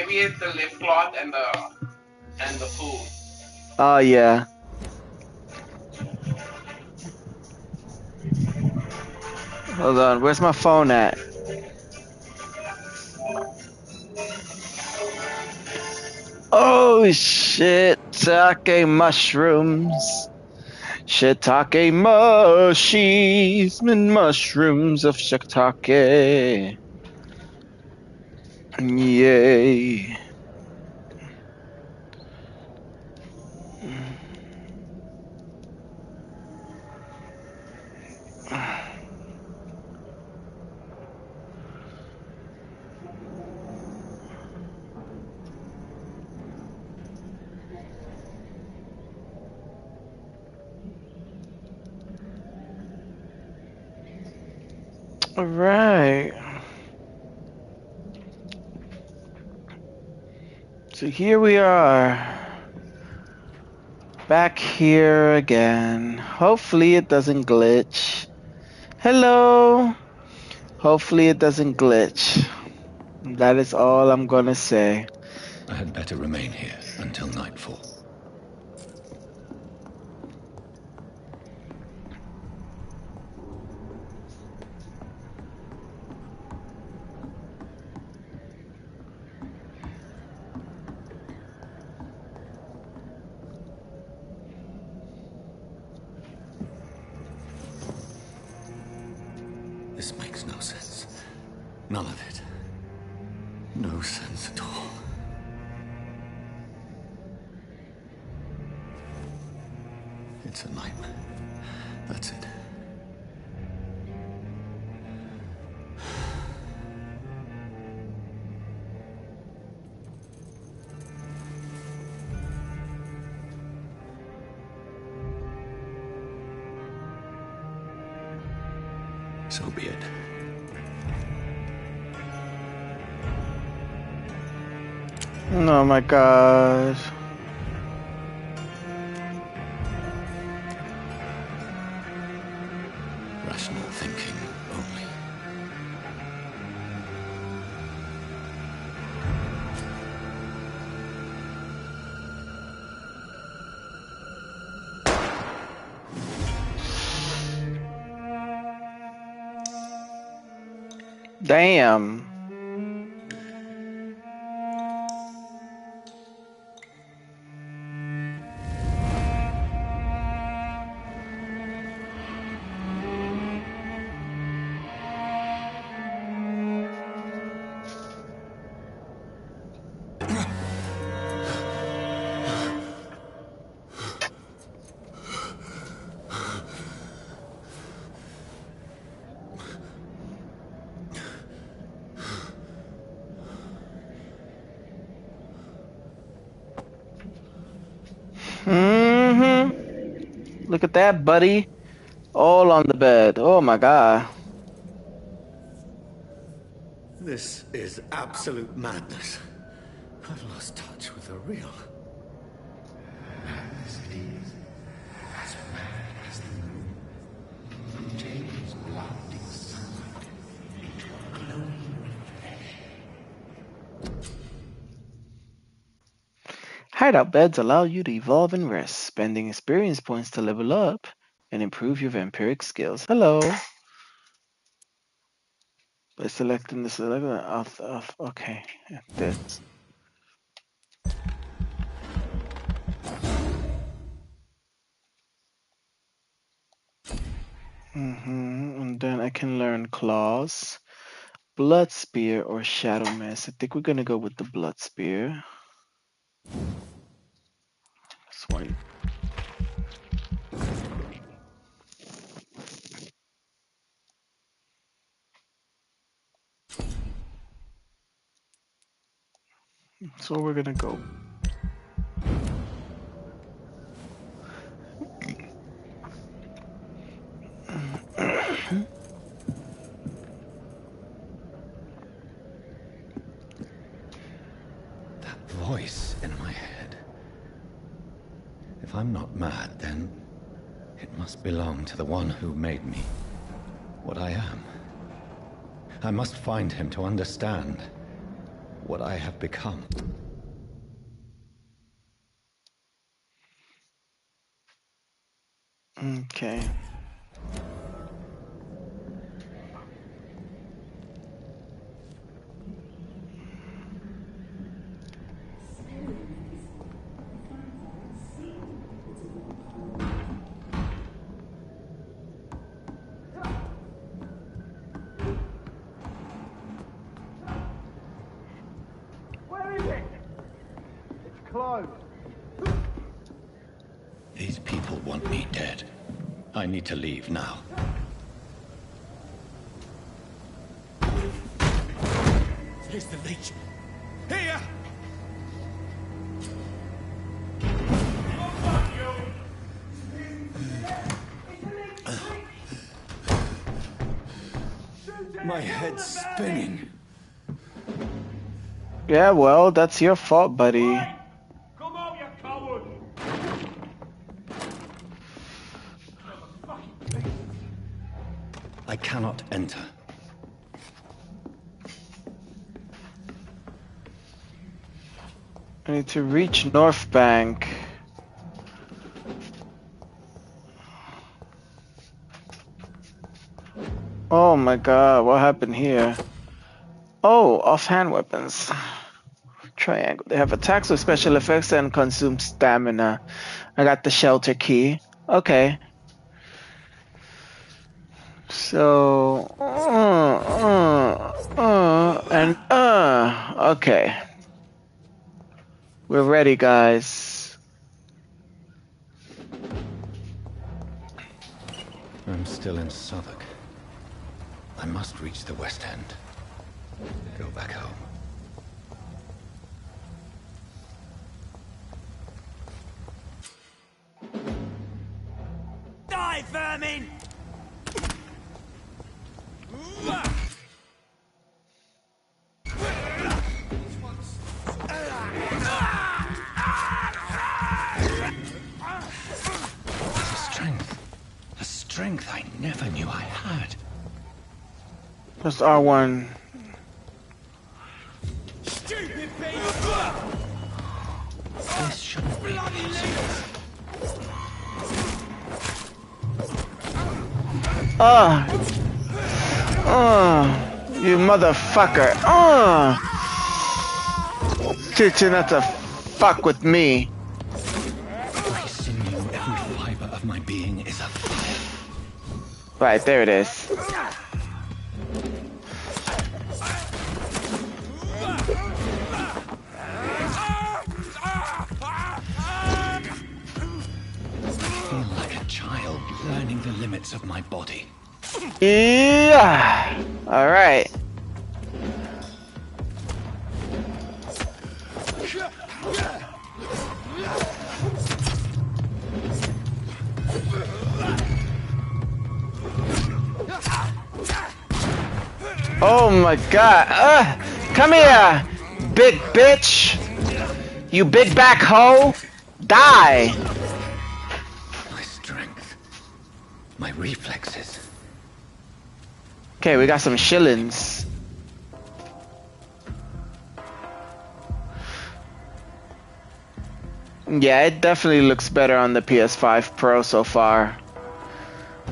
maybe it's the lip gloss and the food. Oh yeah. Hold on, where's my phone at? Oh shit, shiitake mushrooms. Shiitake mushies and mushrooms of shiitake. Yay. All right. So here we are. Back here again. Hopefully it doesn't glitch. Hello. Hopefully it doesn't glitch. That is all I'm gonna say. I had better remain here until nightfall. This makes no sense. None of it. No sense at all. It's a nightmare. That's it. So be it. Oh my god. Rational thinking only. Damn. Look at that, buddy. All on the bed. Oh my god. This is absolute madness. I've lost touch with the real. Madness it is. As mad as the moon. From James' blinding sunlight into a glowing flesh. Hideout beds allow you to evolve and rest, spending experience points to level up and improve your vampiric skills. Hello. By selecting the selector off. Okay, this. And then I can learn claws, blood spear, or shadow mass. I think we're gonna go with the blood spear. This one. So we're gonna go. That voice in my head. If I'm not mad, then it must belong to the one who made me what I am. I must find him to understand. what I have become. Okay. These people want me dead. I need to leave now. Here's the leech. Here! My head's spinning. Yeah, well, that's your fault, buddy. Come out, you coward! I cannot enter. I need to reach North Bank. Oh my god, what happened here? Oh, offhand weapons. Triangle. They have attacks with special effects and consume stamina. I got the shelter key. Okay. So, okay. We're ready, guys. I'm still in Southwark. I must reach the West End. Go back home. Die, vermin! A strength I never knew I had. Just R1. Stupid beast! This shouldn't be possible. You motherfucker. Teach you not to fuck with me. Every sinew, every fiber of my being is afire. Right, there it is. I feel like a child learning the limits of my body. Yeah. All right. Oh my god. Come here, big bitch. You big back hoe. Die. My strength. My reflexes. Okay, we got some shillings. Yeah, it definitely looks better on the PS5 Pro so far.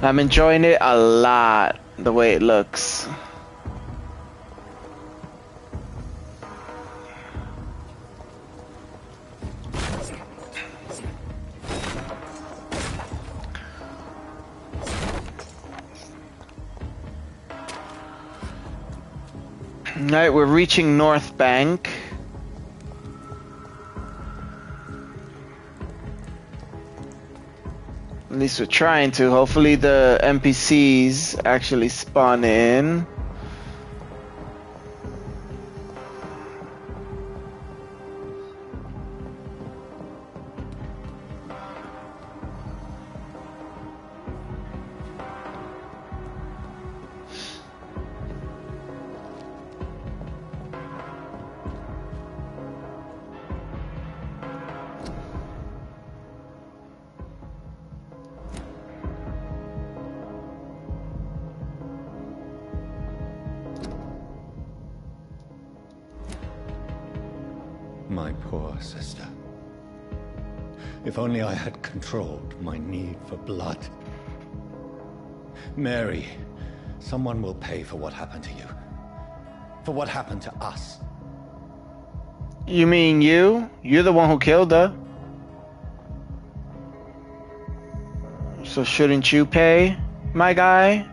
I'm enjoying it a lot, the way it looks. Alright, we're reaching North Bank. At least we're trying to. Hopefully the NPCs actually spawn in. My poor sister. If only I had controlled my need for blood. Mary, someone will pay for what happened to you. For what happened to us. You mean you? You're the one who killed her. So shouldn't you pay, my guy?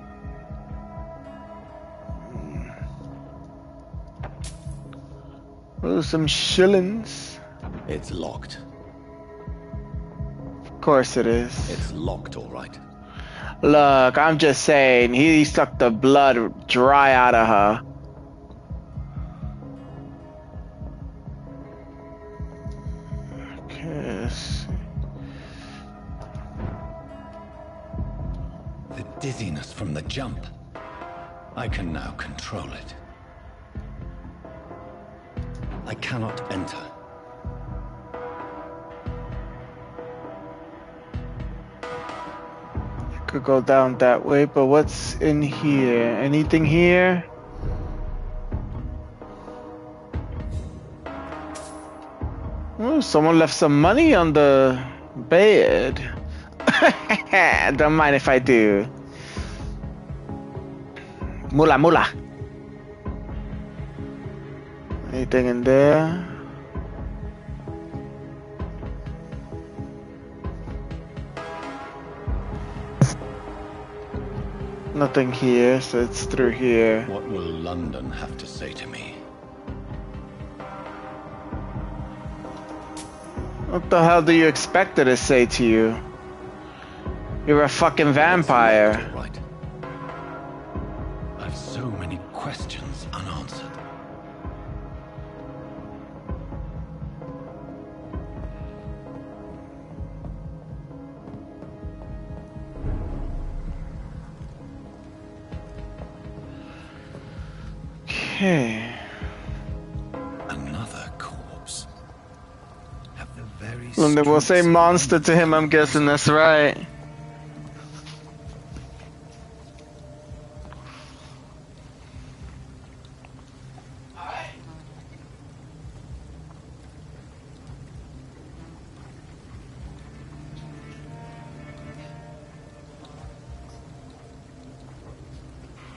Oh, some shillings. It's locked. Of course it is. It's locked, all right. Look, I'm just saying, he sucked the blood dry out of her. Okay, let's see. The dizziness from the jump. I can now control it. I cannot enter. Could go down that way, but what's in here? Anything here? Oh, someone left some money on the bed. Don't mind if I do. Mula mula. Anything in there? Nothing here, so it's through here. What will London have to say to me? What the hell do you expect it to say to you? You're a fucking vampire. It's locked, all right. I've so many questions unanswered. Okay. Another corpse. Have the very When they will say streets monster to him, I'm guessing that's right.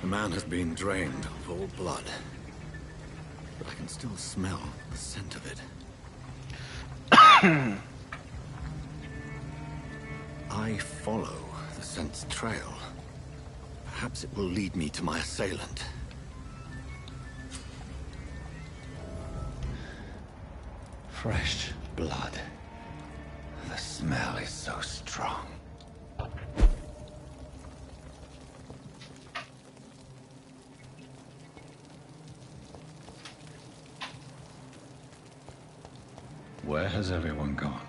The man has been drained of all blood, but I can still smell the scent of it. I follow the scent's trail. Perhaps it will lead me to my assailant. Fresh blood. The smell is so strong. Where has everyone gone?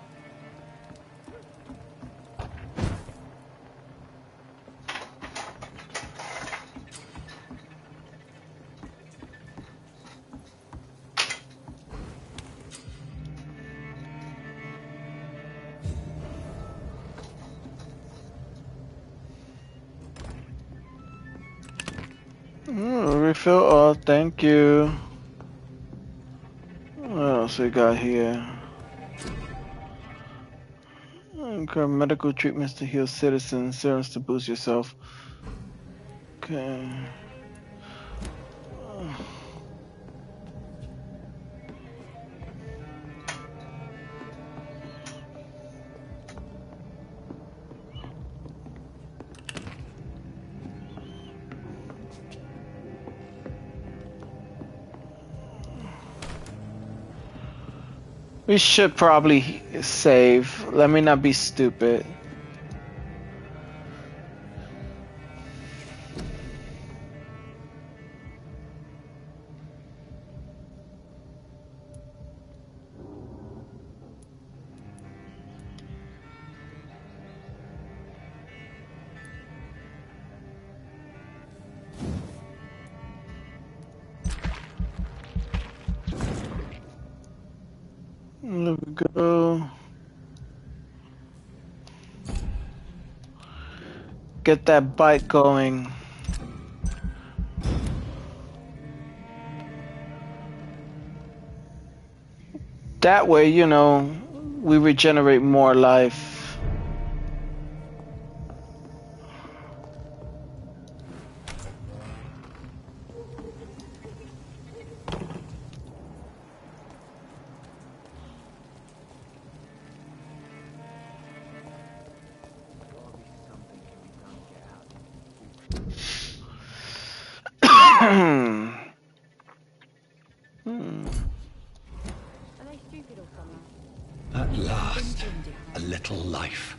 Refill all, thank you. What else we got here? Incur medical treatments to heal citizens, serums to boost yourself. Okay. We should probably save. Let me not be stupid. There we go. Get that bike going. That way, you know, we regenerate more life. At last, a little life.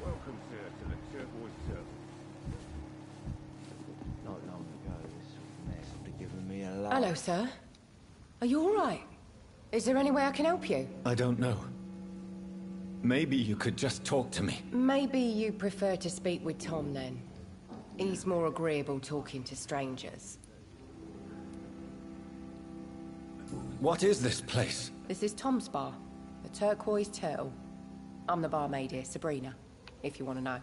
Welcome, sir, to the Turquoise Turtle. Not long ago, this mess would have given me a laugh. Hello, sir. Are you all right? Is there any way I can help you? I don't know. Maybe you could just talk to me. Maybe you prefer to speak with Tom, then. He's more agreeable talking to strangers. What is this place? This is Tom's bar, the Turquoise Turtle. I'm the barmaid here, Sabrina, if you want to know.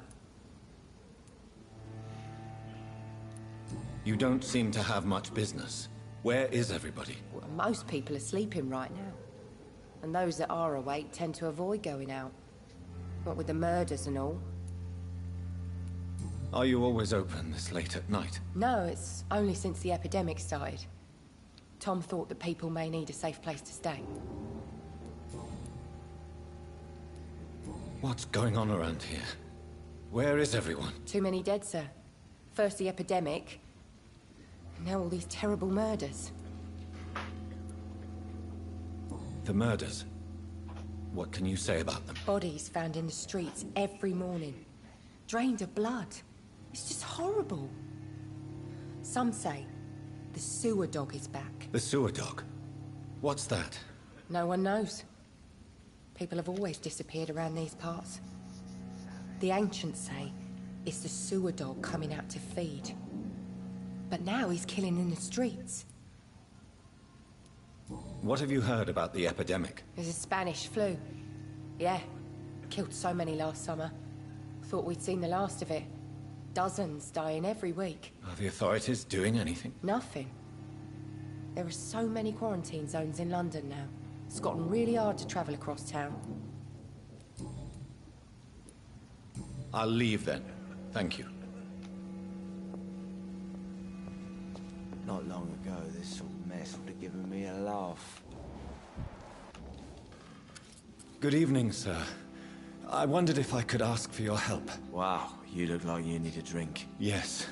You don't seem to have much business. Where is everybody? Well, most people are sleeping right now. And those that are awake tend to avoid going out. What with the murders and all. Are you always open this late at night? No, it's only since the epidemic started. Tom thought that people may need a safe place to stay. What's going on around here? Where is everyone? Too many dead, sir. First the epidemic, and now all these terrible murders. The murders. What can you say about them? Bodies found in the streets every morning. Drained of blood. It's just horrible. Some say the sewer dog is back. The sewer dog? What's that? No one knows. People have always disappeared around these parts. The ancients say it's the sewer dog coming out to feed. But now he's killing in the streets. What have you heard about the epidemic? There's a Spanish flu. Yeah. Killed so many last summer. Thought we'd seen the last of it. Dozens dying every week. Are the authorities doing anything? Nothing. There are so many quarantine zones in London now. It's gotten really hard to travel across town. I'll leave then. Thank you. Not long ago, this sort of mess would have given me a laugh. Good evening, sir. I wondered if I could ask for your help. Wow, you look like you need a drink. Yes.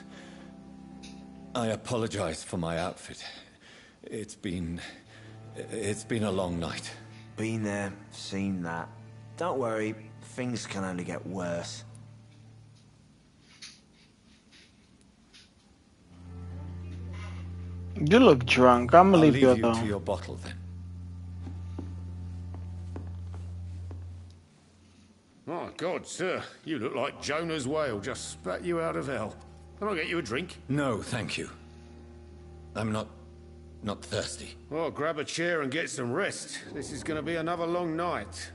I apologize for my outfit. It's been a long night. Been there, seen that. Don't worry, things can only get worse. You look drunk. I'm gonna I'll leave you leave you alone. to your bottle then. My God, sir, you look like Jonah's whale just spat you out of hell. Can I get you a drink? No, thank you. I'm not thirsty. Well, grab a chair and get some rest. This is going to be another long night.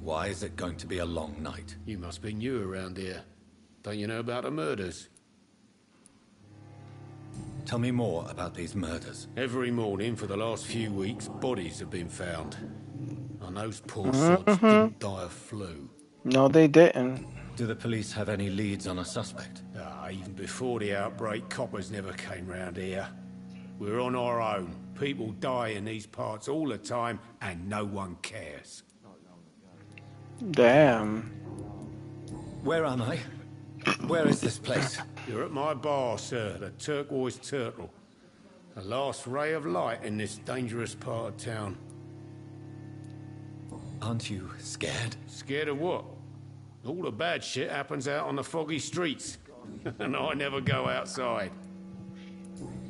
Why is it going to be a long night? You must be new around here. Don't you know about the murders? Tell me more about these murders. Every morning for the last few weeks, bodies have been found. And those poor sods didn't die of flu. No, they didn't. Do the police have any leads on a suspect? Even before the outbreak, coppers never came round here. We're on our own. People die in these parts all the time, and no one cares. Damn. Where am I? Where is this place? You're at my bar, sir, the Turquoise Turtle. The last ray of light in this dangerous part of town. Aren't you scared? Scared of what? All the bad shit happens out on the foggy streets. And I never go outside.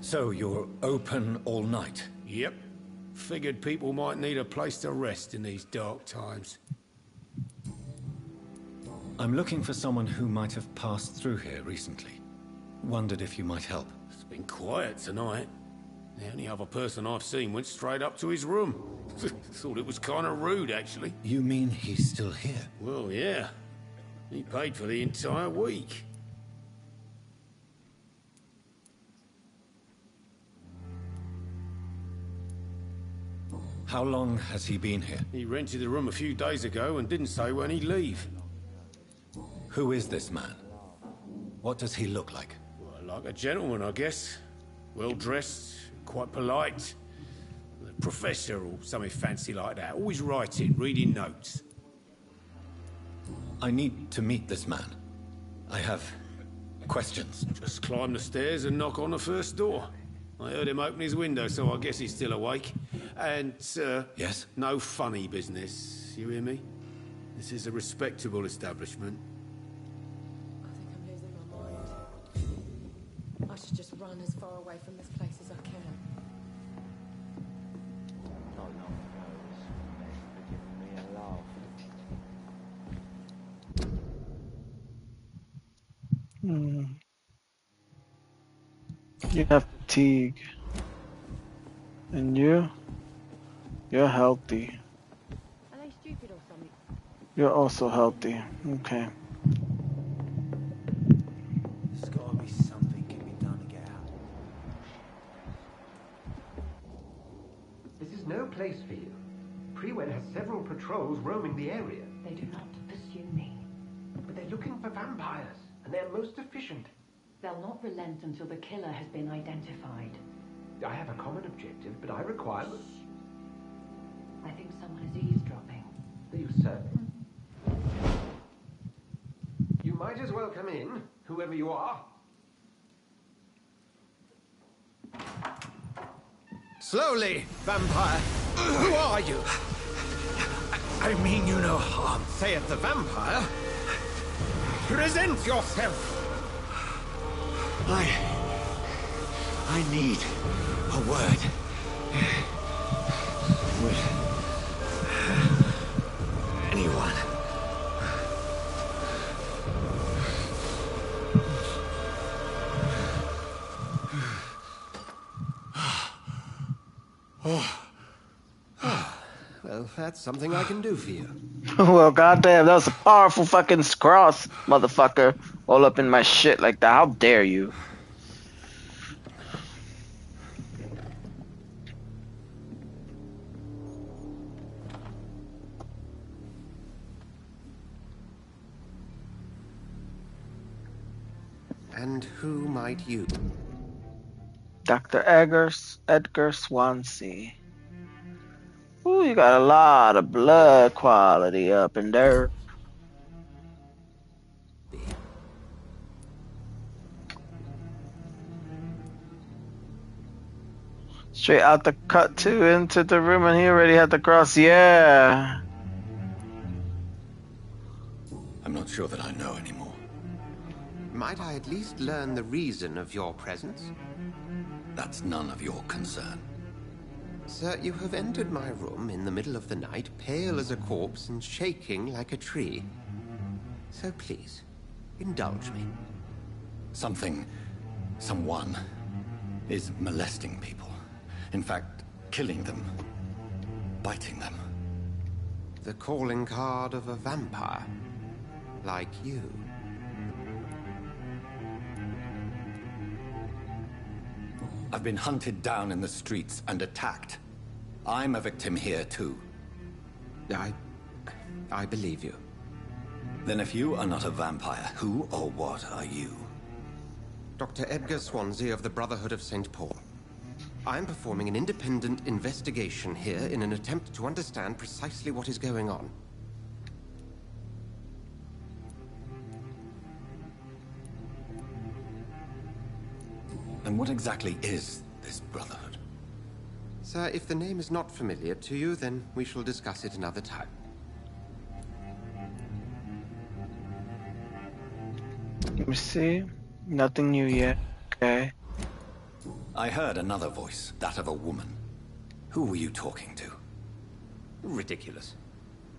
So you're open all night? Yep. Figured people might need a place to rest in these dark times. I'm looking for someone who might have passed through here recently. Wondered if you might help. It's been quiet tonight. The only other person I've seen went straight up to his room. Thought it was kind of rude, actually. You mean he's still here? Well, yeah. He paid for the entire week. How long has he been here? He rented the room a few days ago and didn't say when he'd leave. Who is this man? What does he look like? Well, like a gentleman, I guess. Well-dressed, quite polite. A professor or something fancy like that. Always writing, reading notes. I need to meet this man. I have questions. Just climb the stairs and knock on the first door. I heard him open his window, so I guess he's still awake. And, sir... Yes? No funny business, you hear me? This is a respectable establishment. I think I'm losing my mind. I should just run as far away from this place as I can. Not long ago, this mess would have given me a laugh. You have fatigue. And you? You're healthy. Are they stupid or something? You're also healthy. Okay. There's gotta be something can be done to get out. This is no place for you. Prewen has several patrols roaming the area. They do not pursue me. But they're looking for vampires, and they're most efficient. They'll not relent until the killer has been identified. I have a common objective, but I require... I think someone is eavesdropping. Are you certain? You might as well come in, whoever you are. Slowly, vampire. Who are you? I mean you no harm. Saith the vampire. Present yourself. I need a word. With anyone. Well, that's something I can do for you. Well, goddamn, that was a powerful fucking cross, motherfucker. All up in my shit like that. How dare you? And who might you? Dr. Edgar Swansea. Ooh, you got a lot of blood quality up in there. Straight out the cut too, into the room, and he already had the cross. Yeah. I'm not sure that I know anymore. Might I at least learn the reason of your presence? That's none of your concern. Sir, you have entered my room in the middle of the night, pale as a corpse and shaking like a tree. So please, indulge me. Someone is molesting people. In fact, killing them. Biting them. The calling card of a vampire. Like you. I've been hunted down in the streets and attacked. I'm a victim here too. I believe you. Then if you are not a vampire, who or what are you? Dr. Edgar Swansea of the Brotherhood of St. Paul. I'm performing an independent investigation here in an attempt to understand precisely what is going on. And what exactly is this Brotherhood? Sir, if the name is not familiar to you, then we shall discuss it another time. Let me see. Nothing new yet. Okay. I heard another voice, that of a woman. Who were you talking to? Ridiculous.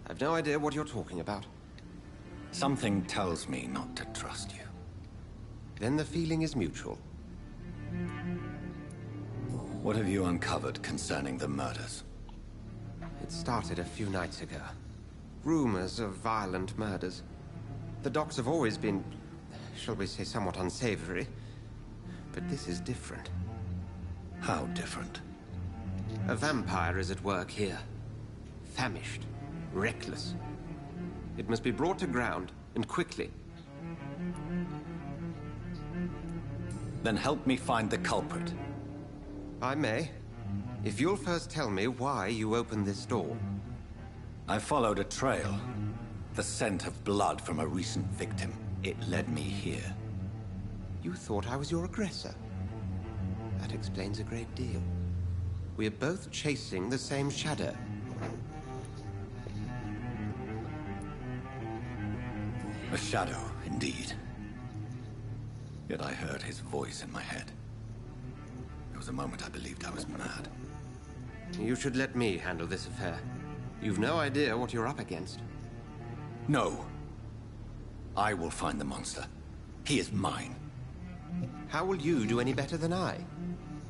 I've no idea what you're talking about. Something tells me not to trust you. Then the feeling is mutual. What have you uncovered concerning the murders? It started a few nights ago. Rumors of violent murders. The docks have always been, shall we say, somewhat unsavory. But this is different. How different? A vampire is at work here. Famished. Reckless. It must be brought to ground, and quickly. Then help me find the culprit. I may. If you'll first tell me why you opened this door. I followed a trail. The scent of blood from a recent victim. It led me here. You thought I was your aggressor. That explains a great deal. We're both chasing the same shadow. A shadow, indeed. Yet I heard his voice in my head. There was a moment I believed I was mad. You should let me handle this affair. You've no idea what you're up against. No. I will find the monster. He is mine. How will you do any better than I?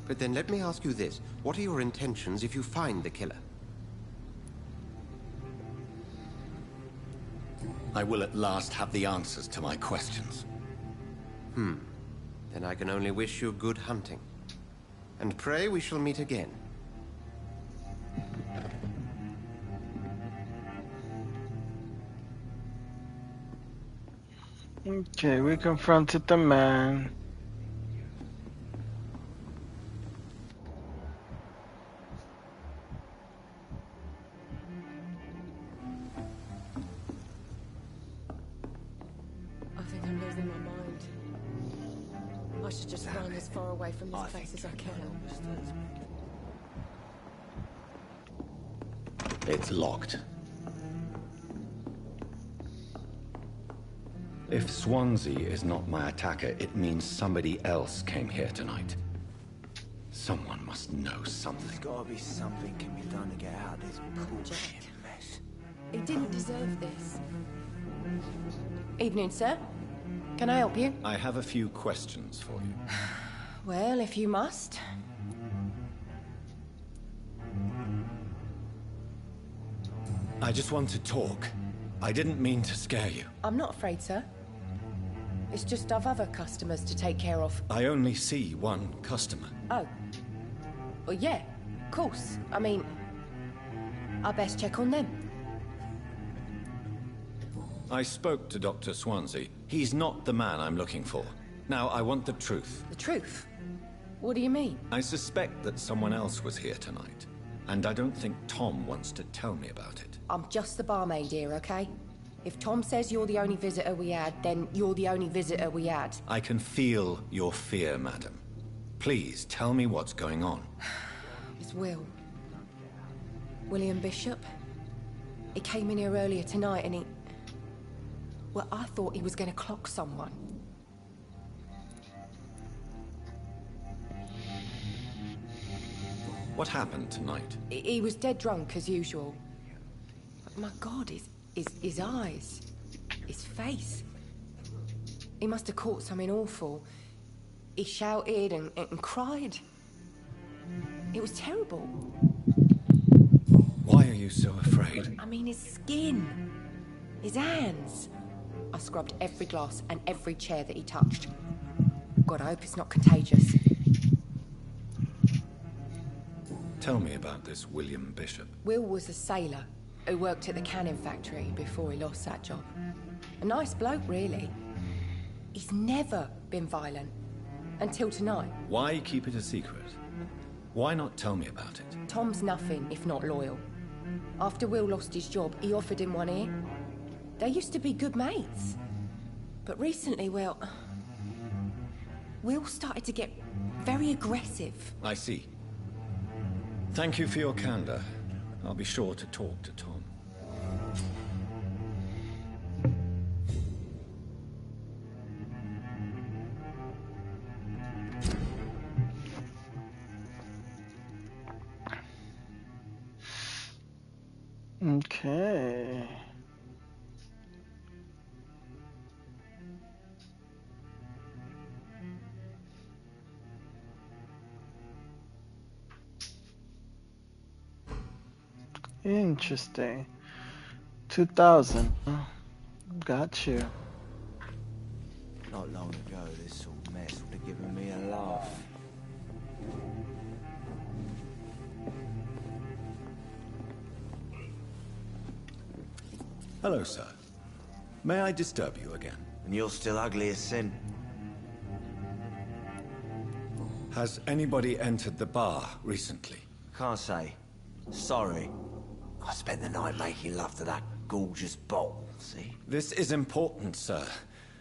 But then let me ask you this. What are your intentions if you find the killer? I will at last have the answers to my questions. Then I can only wish you good hunting. And pray we shall meet again. Okay, we confronted the man. I think I'm losing my mind. I should just run as far away from this place as I can. It's locked. If Swansea is not my attacker, it means somebody else came here tonight. Someone must know something. There's gotta be something can be done to get out of this bullshit mess. He didn't deserve this. Evening, sir. Can I help you? I have a few questions for you. Well, if you must. I just want to talk. I didn't mean to scare you. I'm not afraid, sir. It's just I've other customers to take care of. I only see one customer. Oh. Well, yeah, of course. I mean, I best check on them. I spoke to Dr. Swansea. He's not the man I'm looking for. Now, I want the truth. The truth? What do you mean? I suspect that someone else was here tonight. And I don't think Tom wants to tell me about it. I'm just the barmaid here, okay? If Tom says you're the only visitor we had, then you're the only visitor we had. I can feel your fear, madam. Please, tell me what's going on. It's Will. William Bishop. He came in here earlier tonight and he... Well, I thought he was going to clock someone. What happened tonight? He was dead drunk, as usual. But my God, his eyes. His face. He must have caught something awful. He shouted and cried. It was terrible. Why are you so afraid? I mean, his skin. His hands. I scrubbed every glass and every chair that he touched. God, I hope it's not contagious. Tell me about this William Bishop. Will was a sailor who worked at the cannon factory before he lost that job. A nice bloke, really. He's never been violent. Until tonight. Why keep it a secret? Why not tell me about it? Tom's nothing if not loyal. After Will lost his job, he offered him one ear. They used to be good mates. But recently, well... Will started to get very aggressive. I see. Thank you for your candor. I'll be sure to talk to Tom. Okay. Interesting. 2000. Oh, got you. Not long ago, this sort of mess would have given me a laugh. Hello, sir. May I disturb you again? And you're still ugly as sin. Has anybody entered the bar recently? Can't say. Sorry. I spent the night making love to that gorgeous bottle, see? This is important, sir.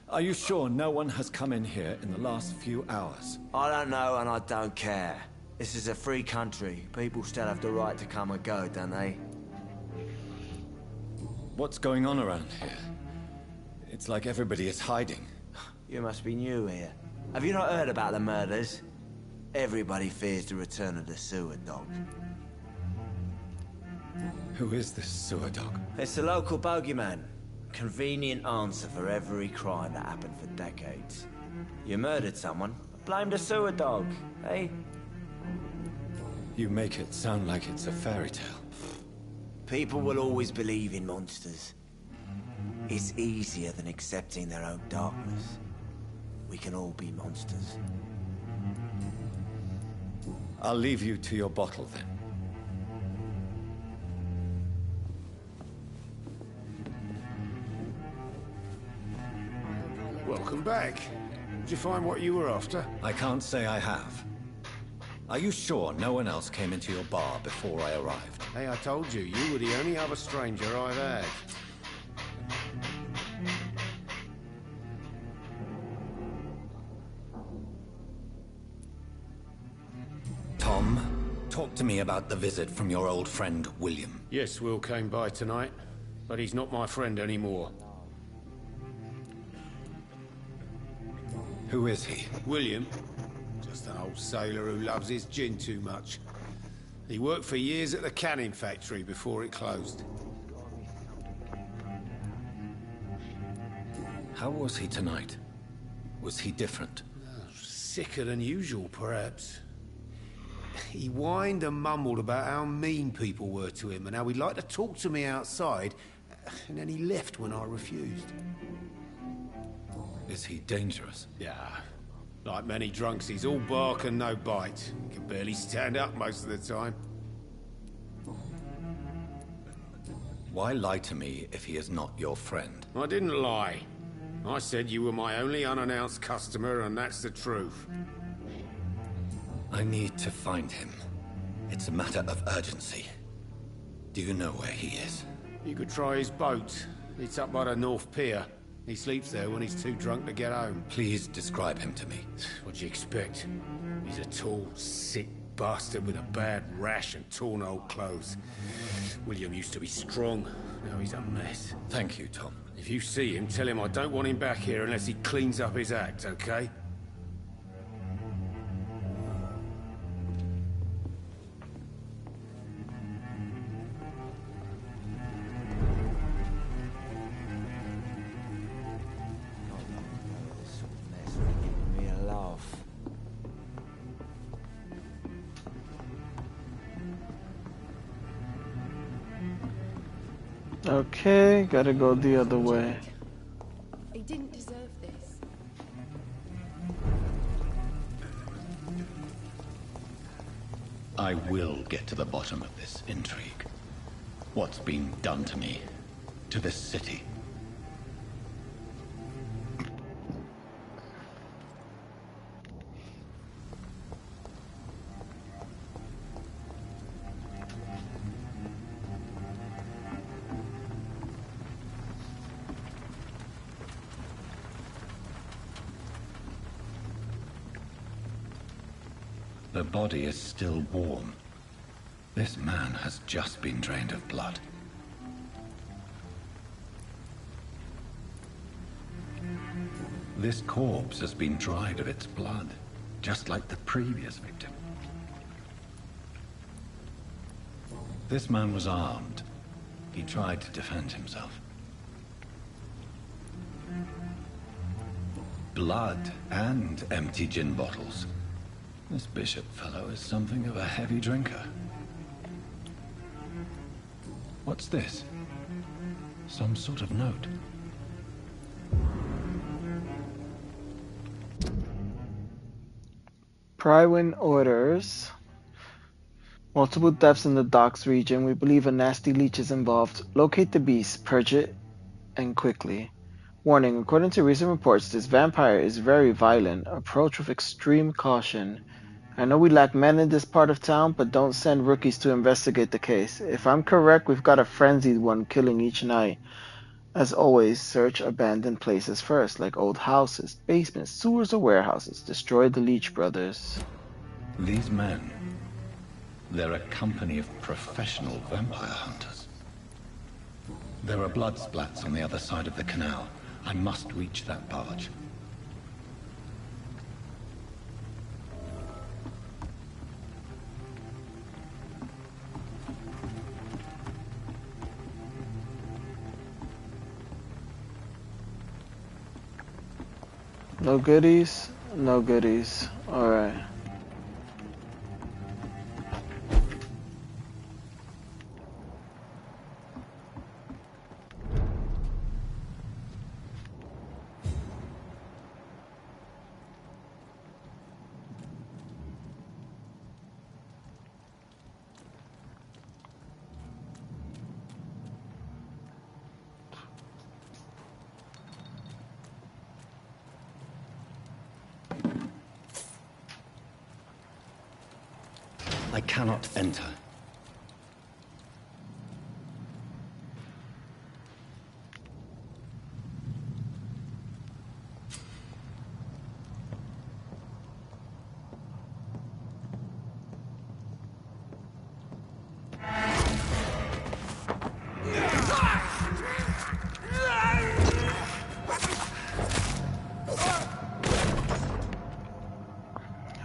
Are you sure no one has come in here in the last few hours? I don't know and I don't care. This is a free country. People still have the right to come and go, don't they? What's going on around here? It's like everybody is hiding. You must be new here. Have you not heard about the murders? Everybody fears the return of the sewer dog. Who is this sewer dog? It's the local bogeyman. Convenient answer for every crime that happened for decades. You murdered someone, blame the sewer dog, eh? You make it sound like it's a fairy tale. People will always believe in monsters. It's easier than accepting their own darkness. We can all be monsters. I'll leave you to your bottle then. Welcome back. Did you find what you were after? I can't say I have. Are you sure no one else came into your bar before I arrived? Hey, I told you, you were the only other stranger I've had. Tom, talk to me about the visit from your old friend, William. Yes, Will came by tonight, but he's not my friend anymore. Who is he? William? Just an old sailor who loves his gin too much. He worked for years at the canning factory before it closed. How was he tonight? Was he different? Sicker than usual, perhaps. He whined and mumbled about how mean people were to him and how he'd like to talk to me outside, and then he left when I refused. Is he dangerous? Yeah. Like many drunks, he's all bark and no bite. He can barely stand up most of the time. Why lie to me if he is not your friend? I didn't lie. I said you were my only unannounced customer, and that's the truth. I need to find him. It's a matter of urgency. Do you know where he is? You could try his boat. It's up by the North Pier. He sleeps there when he's too drunk to get home. Please describe him to me. What do you expect? He's a tall, sick bastard with a bad rash and torn old clothes. William used to be strong. Now he's a mess. Thank you, Tom. If you see him, tell him I don't want him back here unless he cleans up his act, okay? Okay, gotta go the other way. He didn't deserve this. I will get to the bottom of this intrigue. What's been done to me, to this city. The body is still warm. This man has just been drained of blood. This corpse has been dried of its blood, just like the previous victim. This man was armed. He tried to defend himself. Blood and empty gin bottles. This bishop fellow is something of a heavy drinker. What's this? Some sort of note. Prywin orders. Multiple deaths in the docks region. We believe a nasty leech is involved. Locate the beast, purge it, and quickly. Warning, according to recent reports, this vampire is very violent. Approach with extreme caution. I know we lack men in this part of town, but don't send rookies to investigate the case. If I'm correct, we've got a frenzied one killing each night. As always, search abandoned places first, like old houses, basements, sewers, or warehouses. Destroy the Leech Brothers. These men, they're a company of professional vampire hunters. There are blood splats on the other side of the canal. I must reach that barge. No goodies? No goodies. Alright. I cannot enter.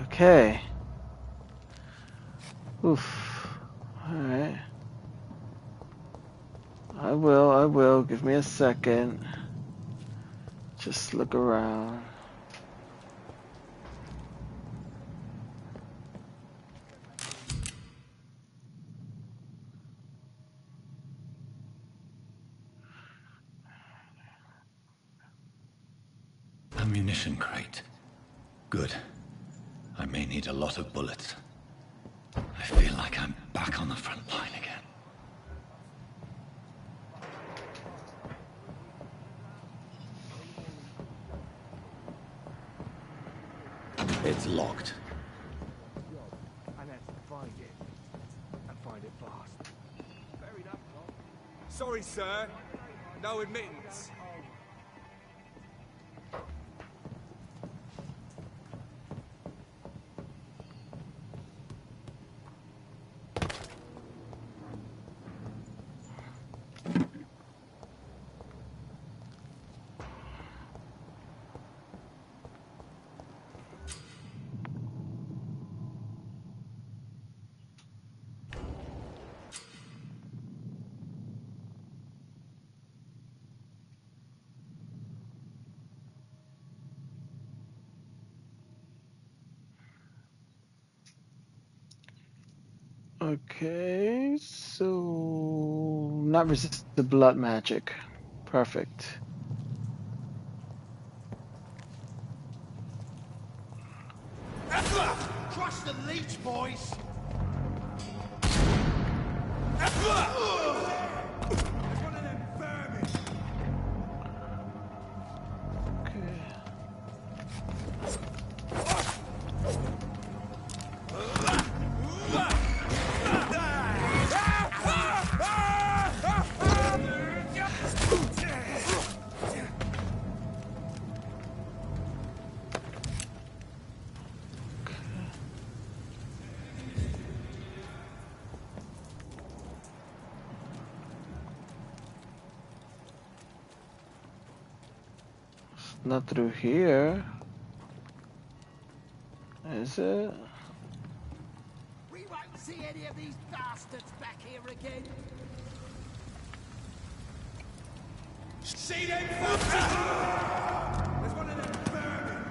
Okay. Oof. Alright. I will. Give me a second. Just look around. Ammunition crate. Good. I may need a lot of bullets. I feel like I'm back on the front line again. It's locked. And that's to find it. And find it fast. Fair enough, Tom. Sorry, sir. No admittance. Okay, so not resist the blood magic. Perfect. Crush the leech, boys! There's one of them vermin! Not through here. Is it? We won't see any of these bastards back here again. See them fuckers! There's one of them vermin!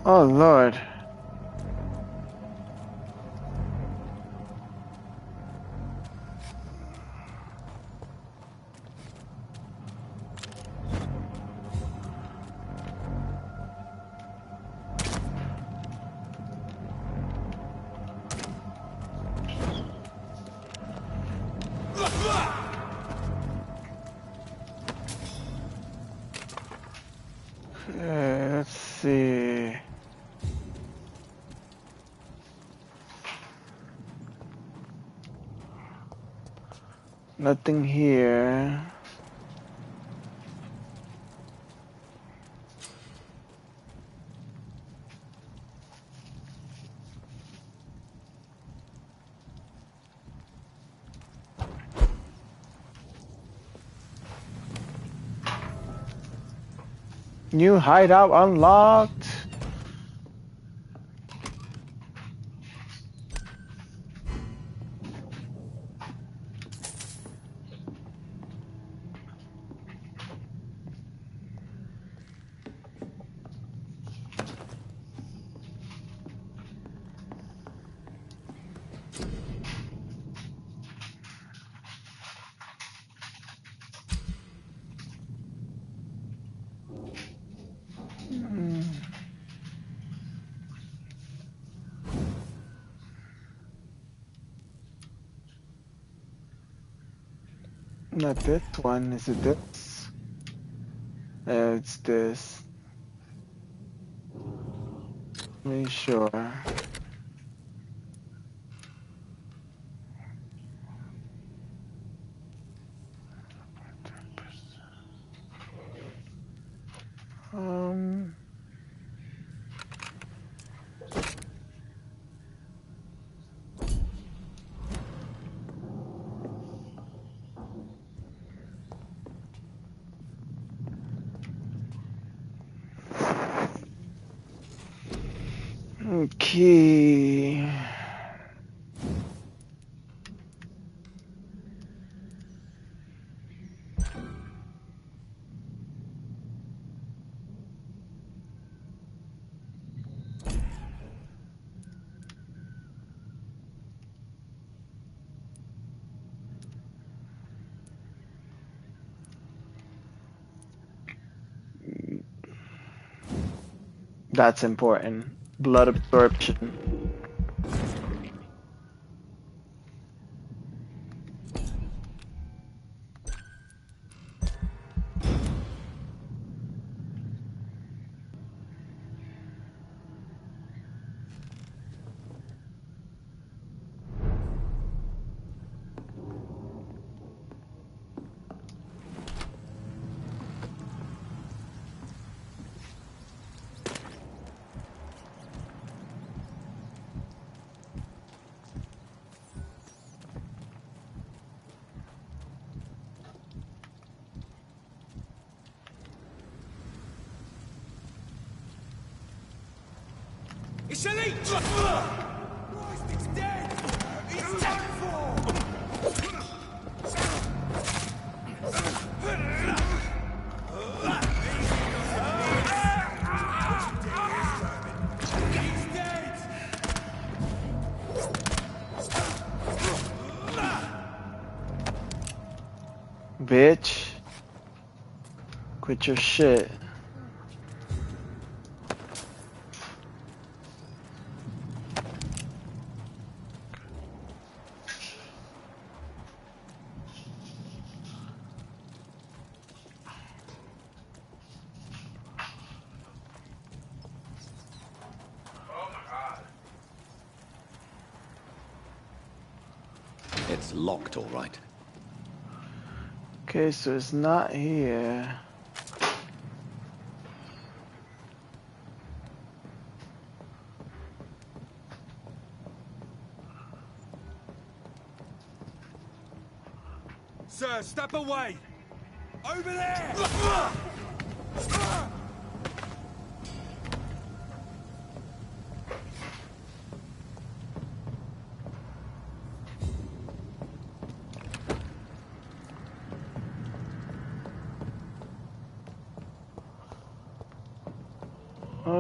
Oh Lord. Let's see. Nothing here. New hideout unlocked. Not this one. Is it this? It's this. Make sure. Um. Okay. That's important. Blood absorption. It's a leech! Christ, it's dead! It's dead for! He's dead! Bitch. Quit your shit. It's locked, all right. Okay, so it's not here. Sir, step away! Over there!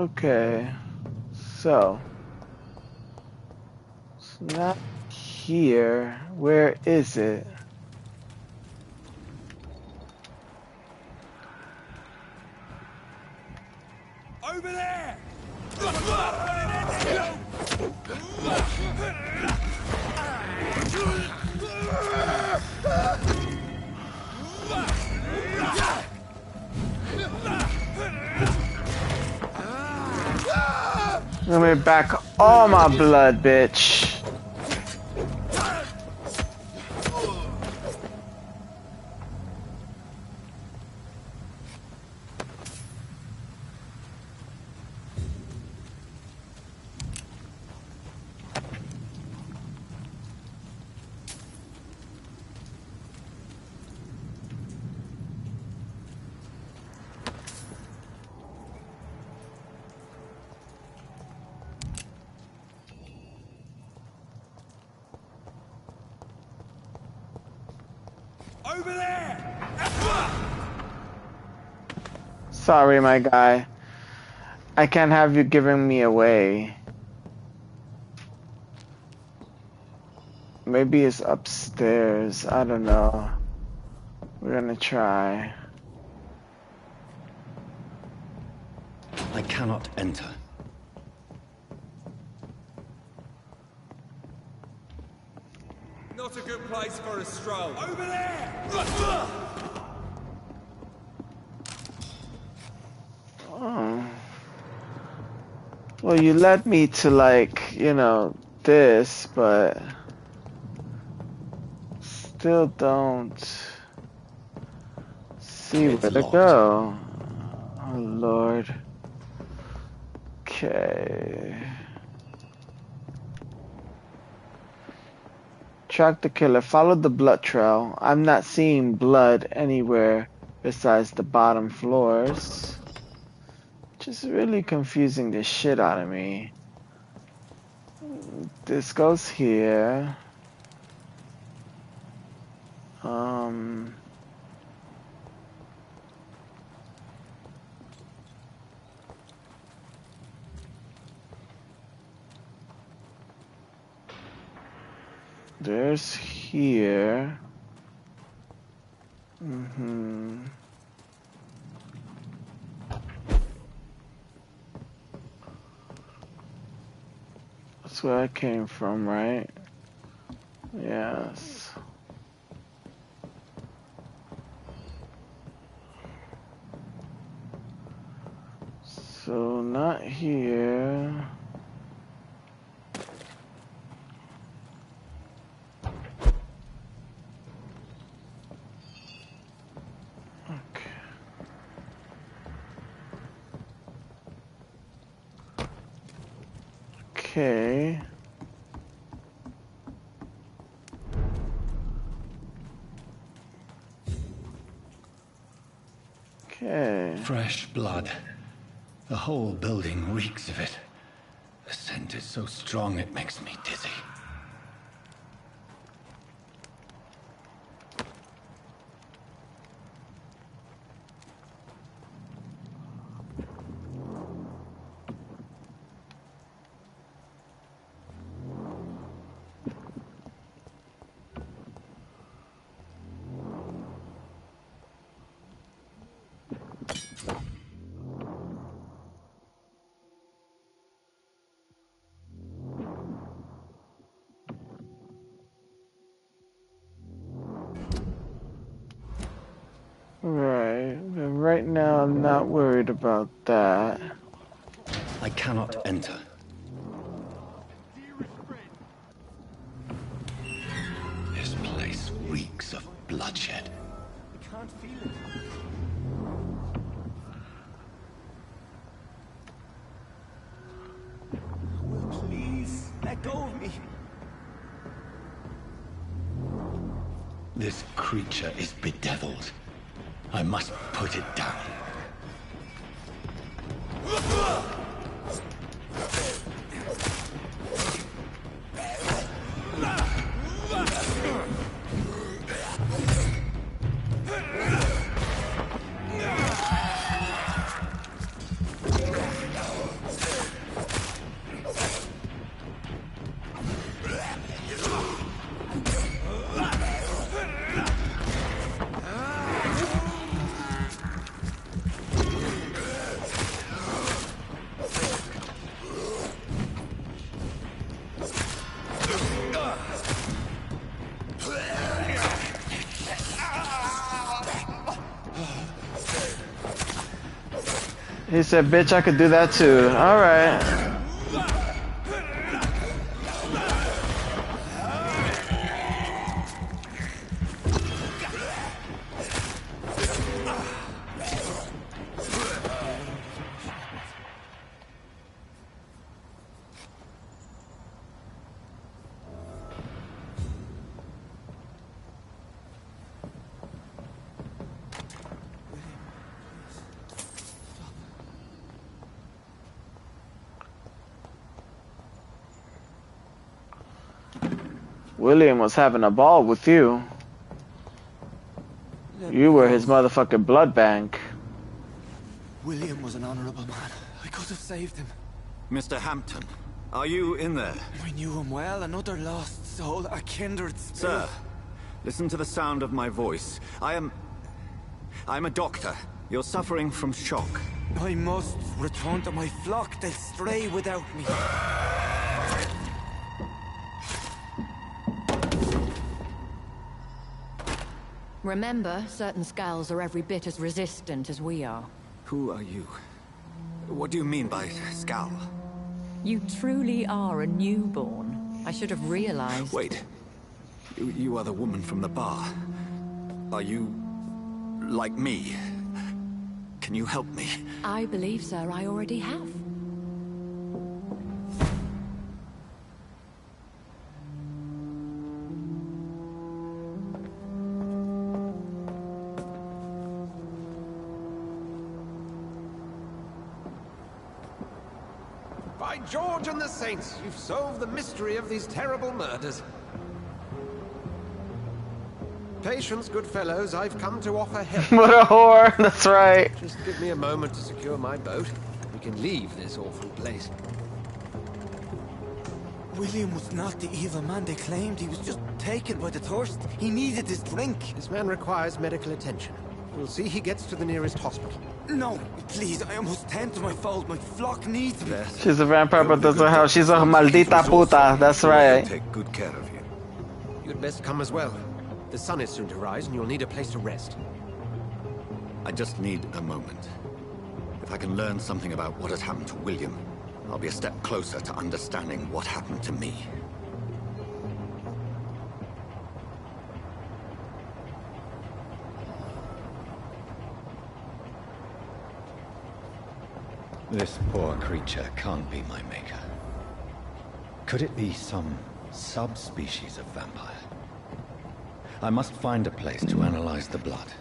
Okay. So it's not here. Where is it? Over there! Let me back all my blood, bitch. Over there! Sorry, my guy. I can't have you giving me away. Maybe it's upstairs. I don't know. We're gonna try. I cannot enter. Not a good place for a stroll. Over there! Oh. Well, you led me to, like, you know, this, but still don't see where to go. Oh, Lord. Okay. Track the killer. Follow the blood trail. I'm not seeing blood anywhere besides the bottom floors. Just really confusing the shit out of me. This goes here. There's here. That's where I came from, right? Yes. So, not here. Okay. Okay. Fresh blood. The whole building reeks of it. The scent is so strong it makes me dizzy. Right now I'm not worried about that. I cannot enter. This place reeks of bloodshed. I can't feel it. Will, please, let go of me. This creature is bedeviled. I must put it down. He said, bitch, I could do that too. Alright. William was having a ball with you. You were his motherfucking blood bank. William was an honorable man. I could have saved him. Mr. Hampton, are you in there? I knew him well, another lost soul, a kindred spirit. Sir, listen to the sound of my voice. I'm a doctor. You're suffering from shock. I must return to my flock. They'll stray without me. Remember, certain skulls are every bit as resistant as we are. Who are you? What do you mean by skull? You truly are a newborn. I should have realized. Wait. You are the woman from the bar. Are you... like me? Can you help me? I believe, sir, I already have. By George and the Saints, you've solved the mystery of these terrible murders. Patience, good fellows, I've come to offer help. What a whore, that's right. Just give me a moment to secure my boat. We can leave this awful place. William was not the evil man they claimed. He was just taken by the thirst. He needed his drink. This man requires medical attention. We'll see he gets to the nearest hospital. No, please, I must tend to my fold. My flock needs me. She's a vampire, but that's how she's a maldita puta. That's right. Take good care of you. You'd best come as well. The sun is soon to rise, and you'll need a place to rest. I just need a moment. If I can learn something about what has happened to William, I'll be a step closer to understanding what happened to me. This poor creature can't be my maker. Could it be some subspecies of vampire? I must find a place to analyze the blood.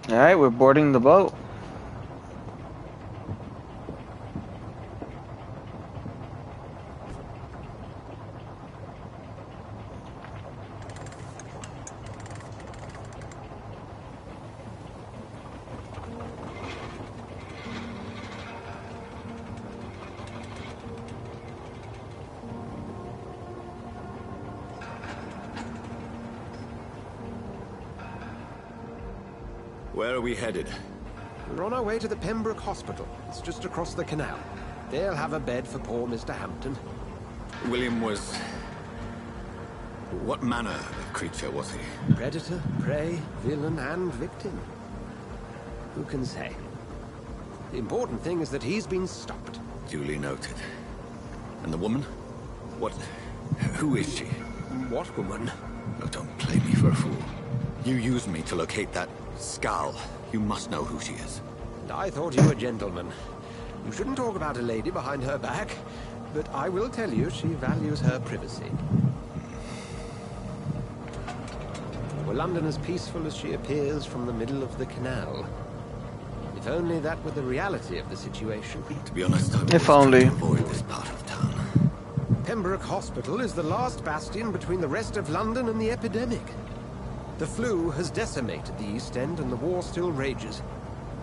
Alright, we're boarding the boat. Where are we headed? We're on our way to the Pembroke Hospital. It's just across the canal. They'll have a bed for poor Mr. Hampton. William was... what manner of creature was he? Predator, prey, villain, and victim. Who can say? The important thing is that he's been stopped. Duly noted. And the woman? What... who is she? What woman? Oh, don't play me for a fool. You used me to locate that skull. You must know who she is. And I thought you a gentleman. You shouldn't talk about a lady behind her back, but I will tell you she values her privacy. Were London as peaceful as she appears from the middle of the canal? If only that were the reality of the situation. To be honest, I if only. to avoid this part of town. Pembroke Hospital is the last bastion between the rest of London and the epidemic. The flu has decimated the East End and the war still rages.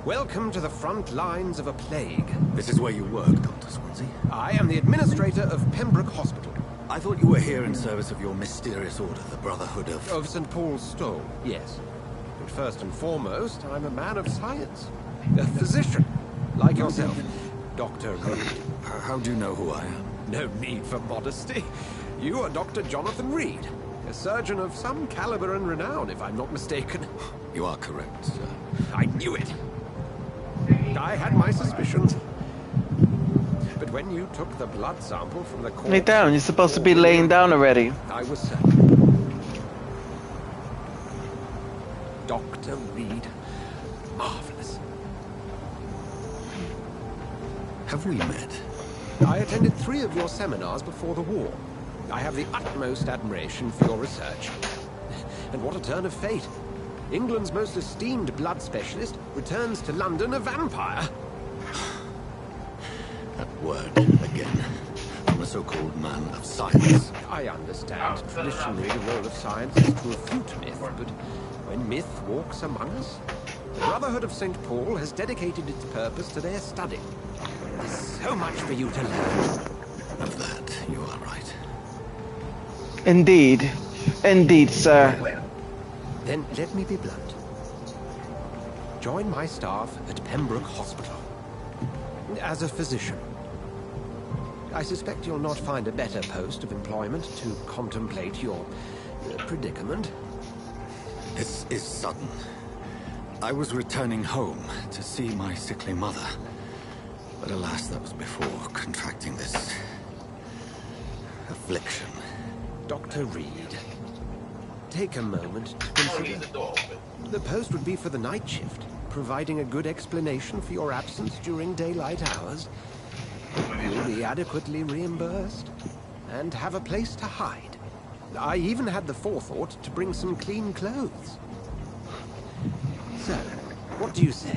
Welcome to the front lines of a plague. This is where you work, Dr. Swansea? I am the administrator of Pembroke Hospital. I thought you were here in service of your mysterious order, the Brotherhood of... Of St. Paul's Stole, yes. But first and foremost, I'm a man of science. A physician, like yourself. Dr. Reed. How do you know who I am? No need for modesty. You are Dr. Jonathan Reed. A surgeon of some caliber and renown, if I'm not mistaken. You are correct, sir. I knew it. I had my suspicions. But when you took the blood sample from the corpse... Lay down. You're supposed to be laying down already. I was certain. Dr. Reed. Marvelous. Have we met? I attended 3 of your seminars before the war. I have the utmost admiration for your research. And what a turn of fate. England's most esteemed blood specialist returns to London a vampire. That word, again, from a so-called man of science. I understand. Traditionally, the role of science is to refute myth, but when myth walks among us, the Brotherhood of St. Paul has dedicated its purpose to their study. There's so much for you to learn. Of that, you are right. Indeed. Indeed, sir. Then let me be blunt. Join my staff at Pembroke Hospital. As a physician. I suspect you'll not find a better post of employment to contemplate your predicament. This is sudden. I was returning home to see my sickly mother. But alas, that was before contracting this affliction. Dr. Reed, take a moment to consider. The post would be for the night shift, providing a good explanation for your absence during daylight hours. You'll be adequately reimbursed and have a place to hide. I even had the forethought to bring some clean clothes. So, what do you say?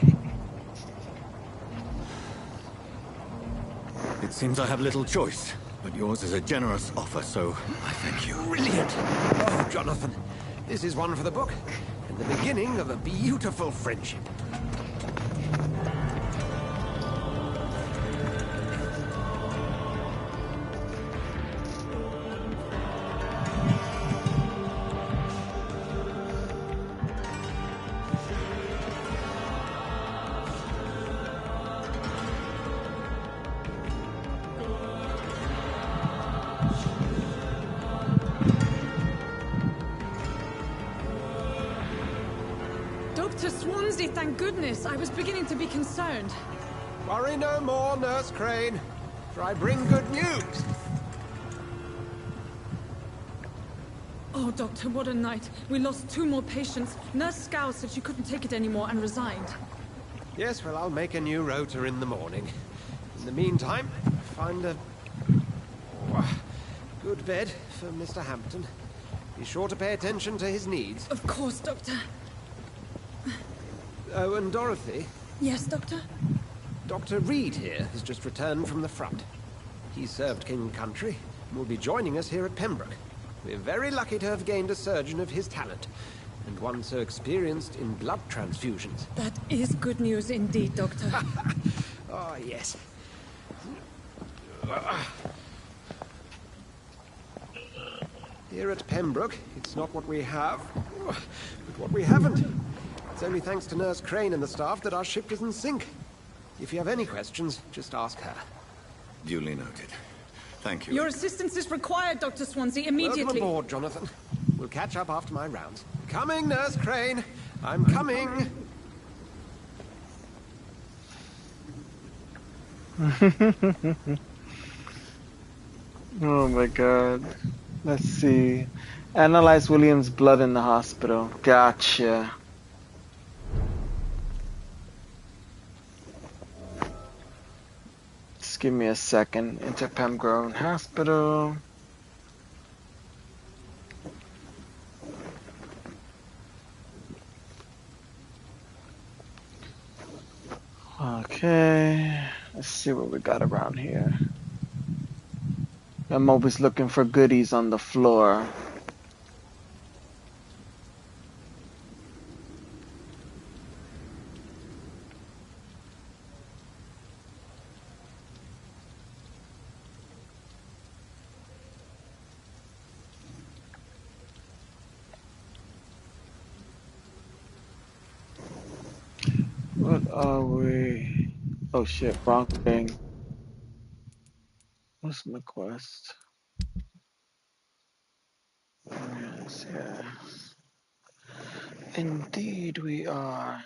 It seems I have little choice, but yours is a generous offer, so I thank you. Brilliant! Oh, Jonathan, this is one for the book, and the beginning of a beautiful friendship. Dr. Swansea, thank goodness. I was beginning to be concerned. Worry no more, Nurse Crane, for I bring good news. Oh, Doctor, what a night. We lost 2 more patients. Nurse Scow said she couldn't take it anymore and resigned. Yes, well, I'll make a new rota in the morning. In the meantime, find a good bed for Mr. Hampton. Be sure to pay attention to his needs. Of course, Doctor. Oh, and Dorothy? Yes, Doctor? Dr. Reed here has just returned from the front. He served King Country and will be joining us here at Pembroke. We're very lucky to have gained a surgeon of his talent, and one so experienced in blood transfusions. That is good news indeed, Doctor. Oh, yes. Here at Pembroke, it's not what we have, but what we haven't. It's only thanks to Nurse Crane and the staff that our ship doesn't sink. If you have any questions, just ask her. Duly noted. Thank you. Your assistance is required, Dr. Swansea, immediately. Welcome aboard, Jonathan. We'll catch up after my rounds. Coming, Nurse Crane. I'm coming. Oh my god. Let's see. Analyze William's blood in the hospital. Gotcha. Just give me a second. Enter Pembroke Hospital. Okay. Let's see what we got around here. I'm always looking for goodies on the floor. What are we? Oh shit, wrong thing. What's my quest? Yeah. Indeed we are.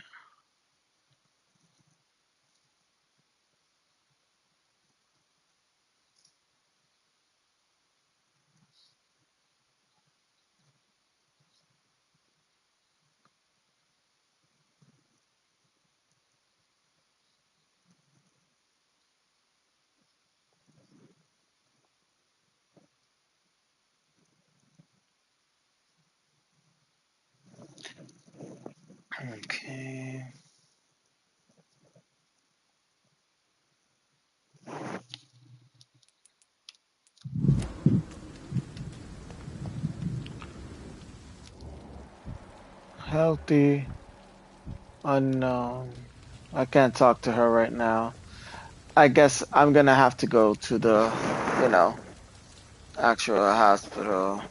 Okay. Healthy. Unknown. I can't talk to her right now. I guess I'm gonna have to go to the, you know, actual hospital.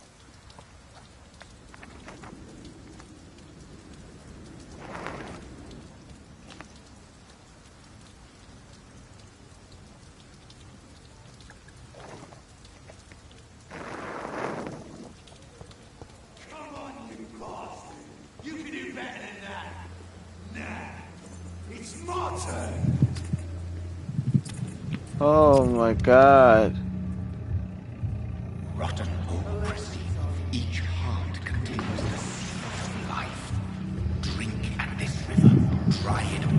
Come on, you bastard! You can do better than that! Nah! It's my turn! Oh my god. Rotten oppressive. Each heart contains the seed of life. Drink at this river. Try it all.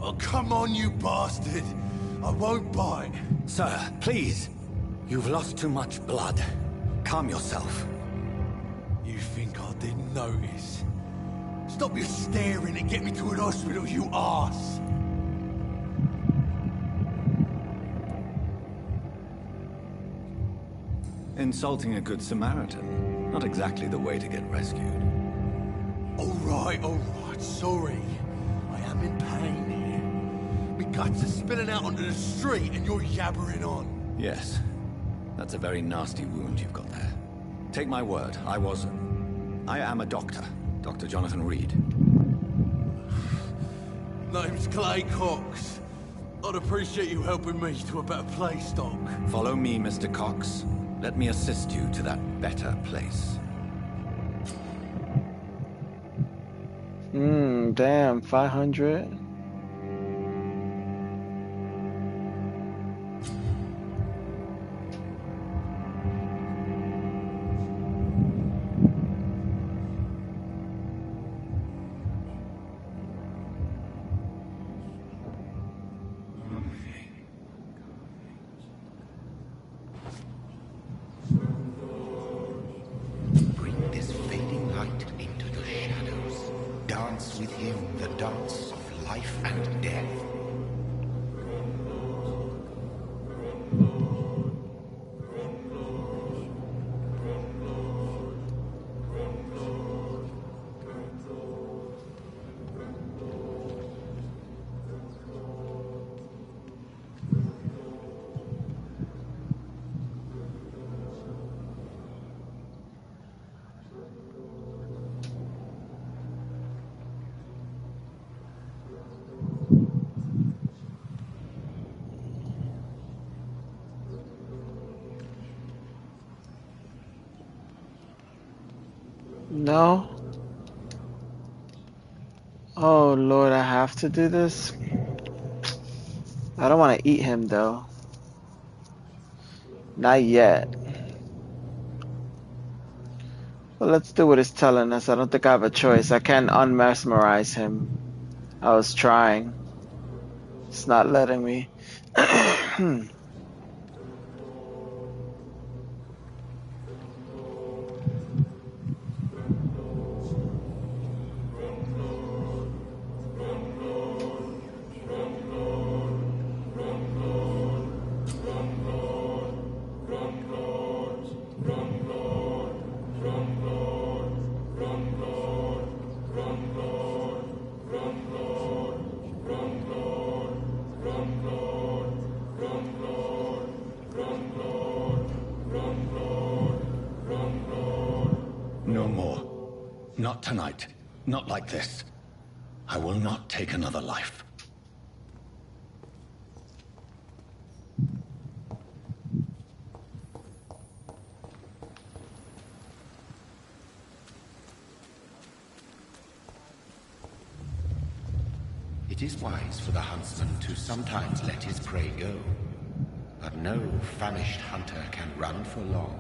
Oh, come on, you bastard! I won't bite. Sir, please. You've lost too much blood. Calm yourself. You think I didn't notice? Stop your staring and get me to an hospital, you arse! Insulting a good Samaritan. Not exactly the way to get rescued. Alright, sorry. I am in pain here. My guts are spilling out onto the street and you're yabbering on. Yes. That's a very nasty wound you've got there. Take my word, I am a doctor. Dr. Jonathan Reed. Name's Clay Cox. I'd appreciate you helping me to a better place, Doc. Follow me, Mr. Cox. Let me assist you to that better place. Damn, 500. Bring this fading light into the shadows. Dance with him the dance of life and death. No. Oh Lord, I have to do this. I don't want to eat him though. Not yet. Well, let's do what it's telling us. I don't think I have a choice. I can't unmesmerize him. I was trying. It's not letting me. No more. Not tonight. Not like this. I will not take another life. It is wise for the huntsman to sometimes let his prey go. But no famished hunter can run for long.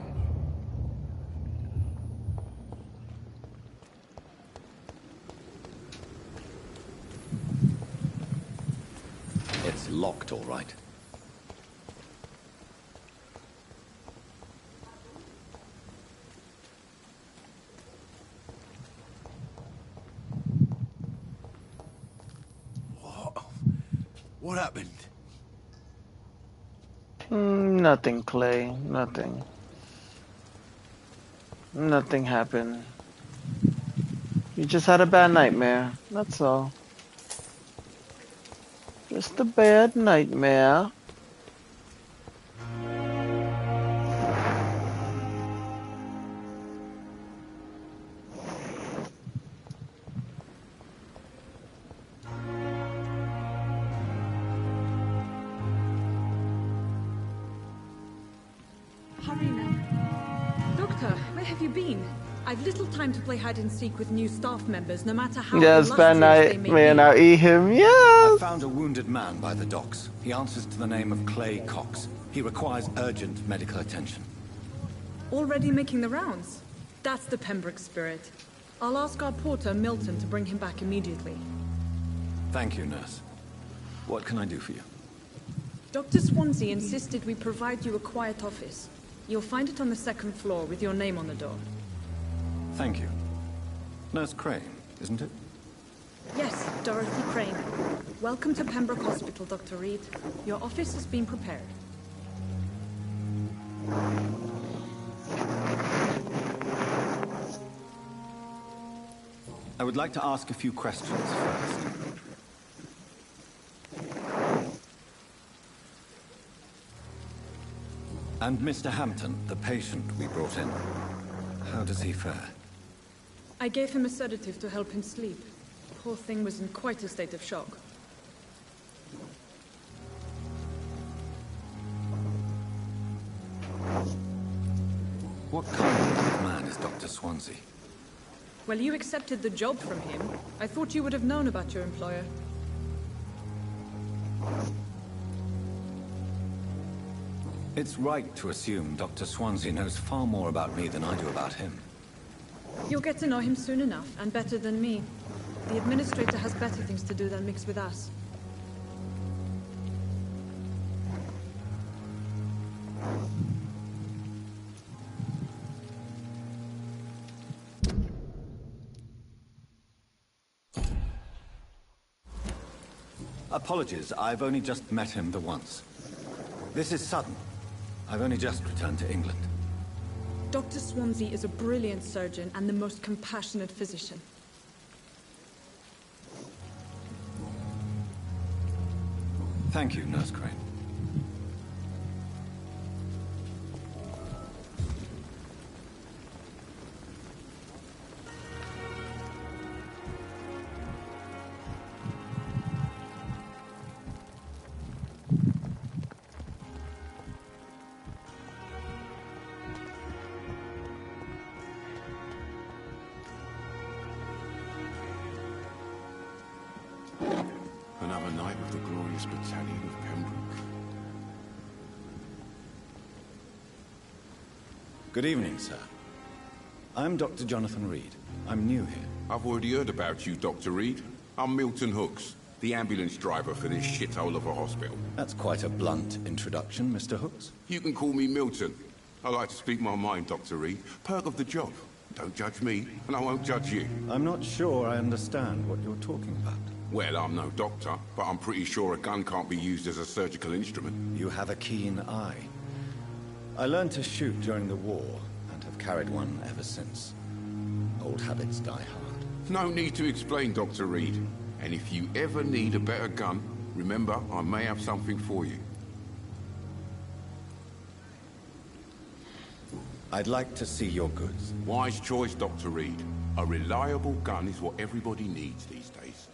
It's locked, all right. What happened? Nothing, Clay. Nothing. Nothing happened. You just had a bad nightmare. That's all. Just a bad nightmare. Hurry now. Doctor, where have you been? I've little time to play hide and seek with new staff members, no matter how Yes, bad illustrious they may nightmare. be. Now eat him. I Yes. found a wounded man by the docks. He answers to the name of Clay Cox. He requires urgent medical attention. Already making the rounds? That's the Pembroke spirit. I'll ask our porter, Milton, to bring him back immediately. Thank you, nurse. What can I do for you? Dr. Swansea insisted we provide you a quiet office. You'll find it on the second floor with your name on the door. Thank you. Nurse Crane, isn't it? Yes, Dorothy Crane. Welcome to Pembroke Hospital, Dr. Reed. Your office has been prepared. I would like to ask a few questions first. And Mr. Hampton, the patient we brought in, how does he fare? I gave him a sedative to help him sleep. Poor thing was in quite a state of shock. What kind of man is Dr. Swansea? Well, you accepted the job from him. I thought you would have known about your employer. It's right to assume Dr. Swansea knows far more about me than I do about him. You'll get to know him soon enough, and better than me. The administrator has better things to do than mix with us. Apologies, I've only just met him the once. This is sudden. I've only just returned to England. Dr. Swansea is a brilliant surgeon and the most compassionate physician. Thank you, Nurse Crane. Another night with the glorious battalion of Pembroke. Good evening, sir. I'm Dr. Jonathan Reed. I'm new here. I've already heard about you, Dr. Reed. I'm Milton Hooks, the ambulance driver for this shithole of a hospital. That's quite a blunt introduction, Mr. Hooks. You can call me Milton. I like to speak my mind, Dr. Reed. Perk of the job. Don't judge me, and I won't judge you. I'm not sure I understand what you're talking about. Well, I'm no doctor, but I'm pretty sure a gun can't be used as a surgical instrument. You have a keen eye. I learned to shoot during the war, and have carried one ever since. Old habits die hard. No need to explain, Dr. Reed. And if you ever need a better gun, remember, I may have something for you. I'd like to see your goods. Wise choice, Dr. Reed. A reliable gun is what everybody needs these days.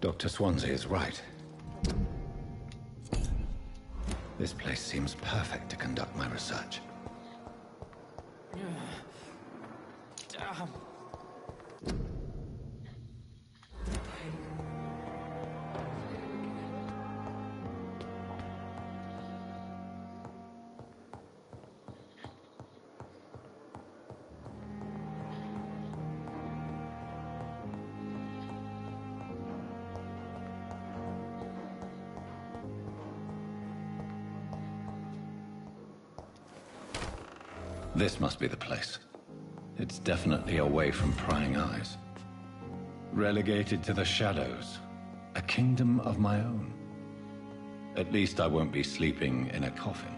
Dr. Swansea is right. This place seems perfect to conduct my research. Damn. This must be the place. It's definitely away from prying eyes. Relegated to the shadows. A kingdom of my own. At least I won't be sleeping in a coffin.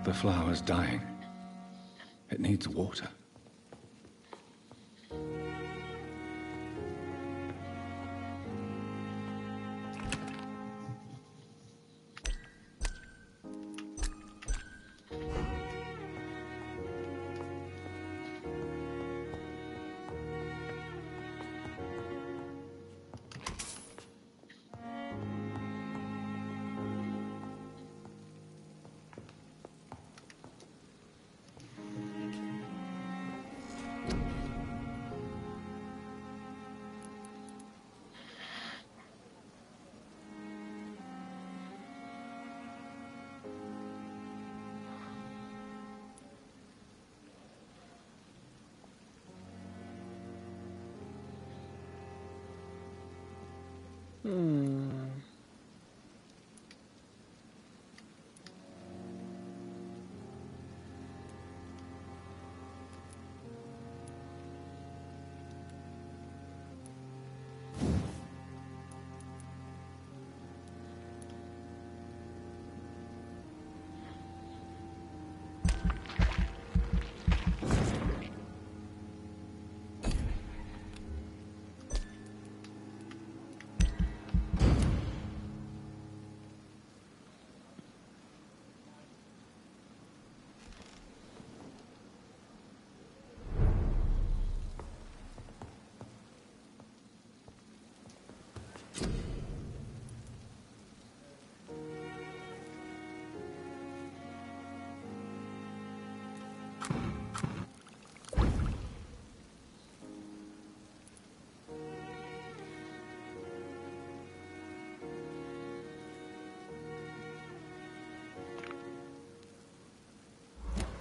The flower's dying. It needs water.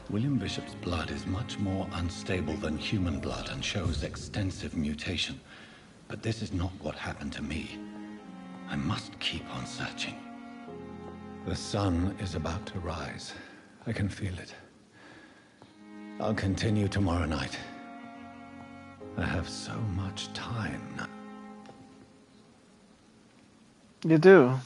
William Bishop's blood is much more unstable than human blood and shows extensive mutation. But this is not what happened to me. I must keep on searching. The sun is about to rise. I can feel it. I'll continue tomorrow night. I have so much time now. You do.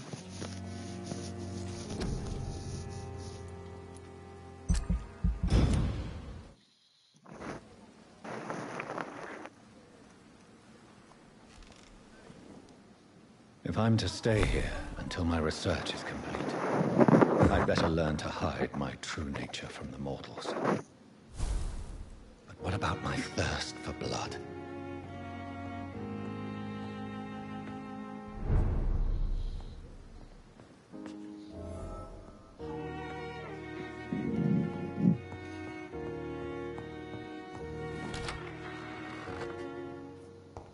If I'm to stay here until my research is complete, I'd better learn to hide my true nature from the mortals. But what about my thirst for blood?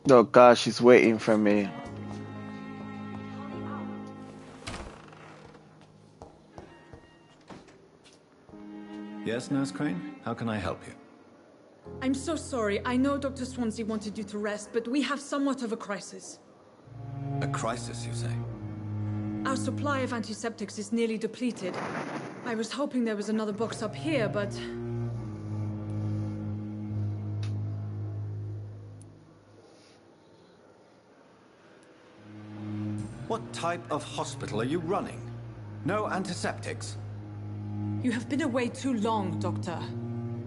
Oh gosh, she's waiting for me. Yes, Nurse Crane? How can I help you? I'm so sorry. I know Dr. Swansea wanted you to rest, but we have somewhat of a crisis. A crisis, you say? Our supply of antiseptics is nearly depleted. I was hoping there was another box up here, but... What type of hospital are you running? No antiseptics? You have been away too long, Doctor.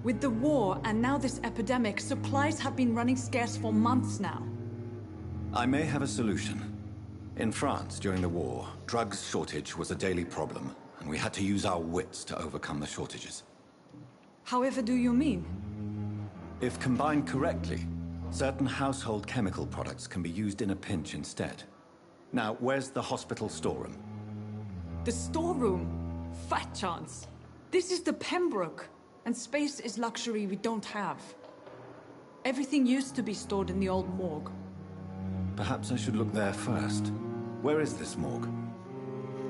With the war and now this epidemic, supplies have been running scarce for months now. I may have a solution. In France, during the war, drugs shortage was a daily problem, and we had to use our wits to overcome the shortages. However do you mean? If combined correctly, certain household chemical products can be used in a pinch instead. Now, where's the hospital storeroom? The storeroom? Fat chance. This is the Pembroke, and space is luxury we don't have. Everything used to be stored in the old morgue. Perhaps I should look there first. Where is this morgue?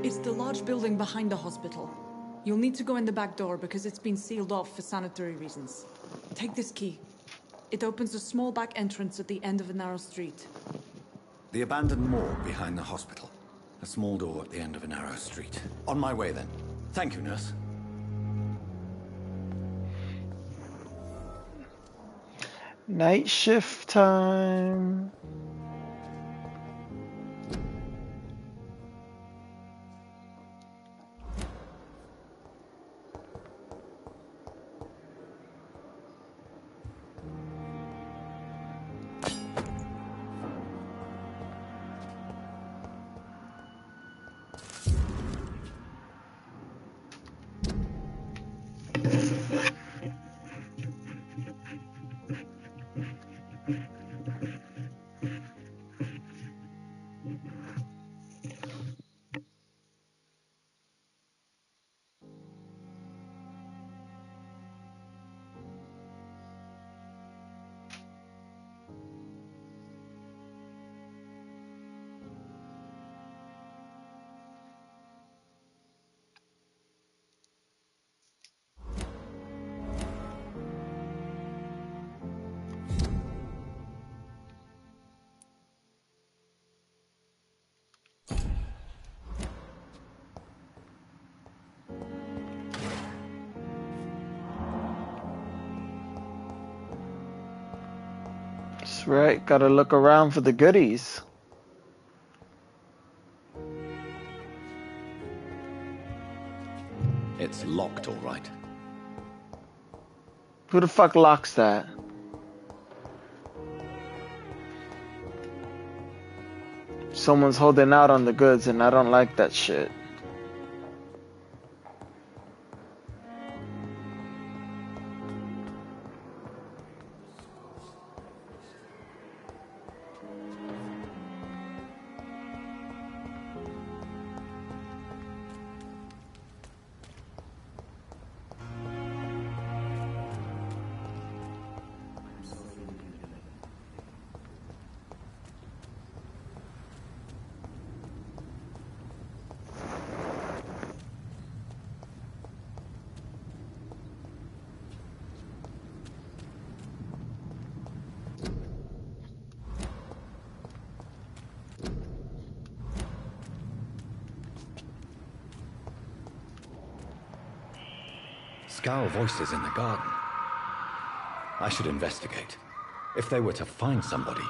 It's the large building behind the hospital. You'll need to go in the back door because it's been sealed off for sanitary reasons. Take this key. It opens a small back entrance at the end of a narrow street. The abandoned morgue behind the hospital. A small door at the end of a narrow street. On my way then. Thank you, nurse. Night shift time. That's right, gotta look around for the goodies. It's locked, all right. Who the fuck locks that? Someone's holding out on the goods and I don't like that shit. Scowl voices in the garden. I should investigate. If they were to find somebody.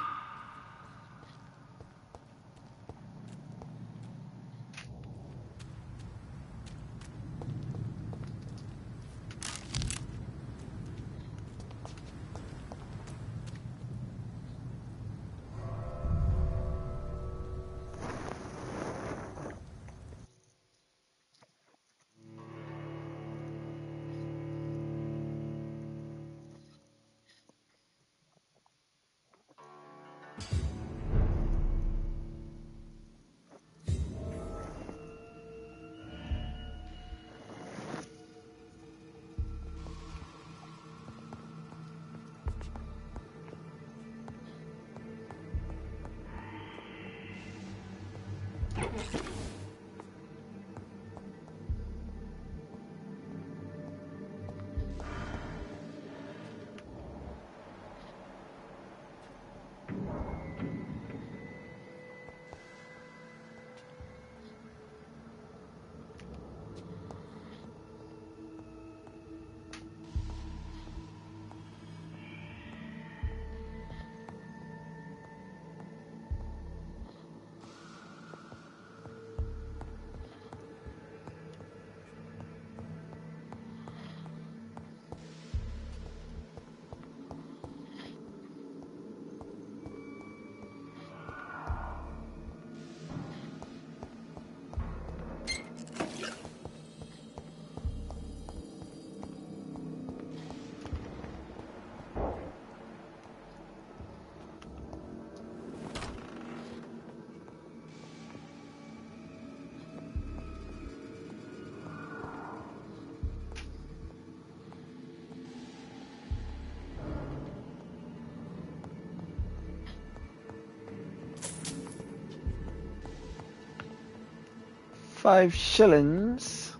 5 shillings.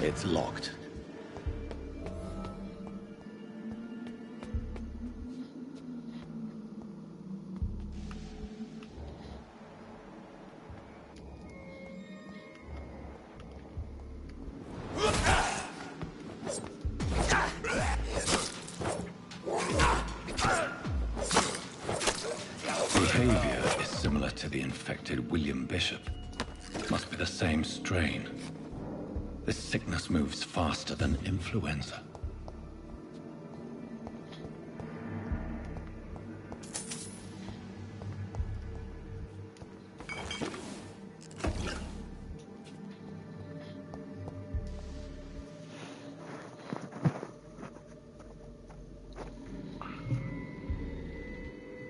It's locked. Behavior is similar to the infected William Bishop. Must be the same strain. This sickness moves faster than influenza.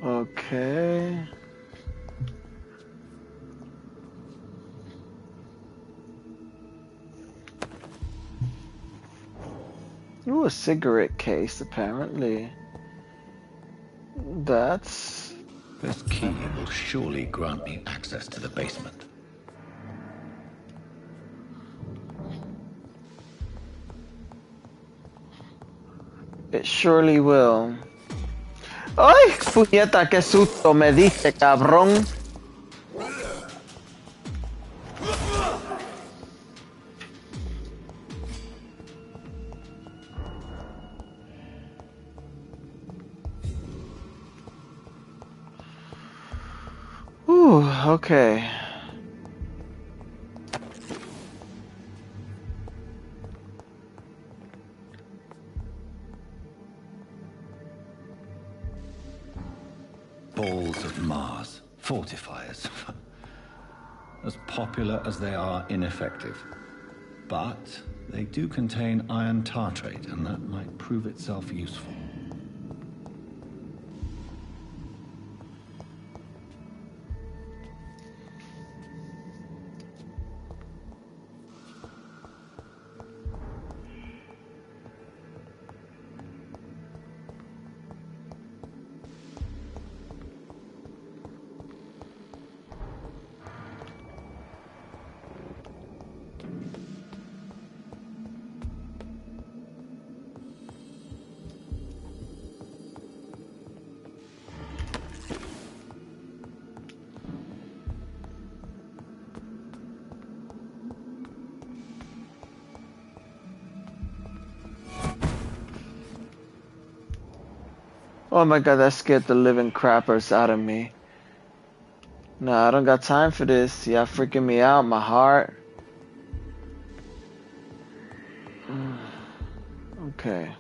Okay. Ooh, a cigarette case, apparently. That's... This key will surely grant me access to the basement. It surely will. ¡Ay, puñeta, qué susto me diste, cabrón! Okay. Balls of Mars. Fortifiers. As popular as they are ineffective. But they do contain iron tartrate, and that might prove itself useful. Oh my god, that scared the living crappers out of me. Nah, I don't got time for this. Y'all freaking me out, my heart. Okay.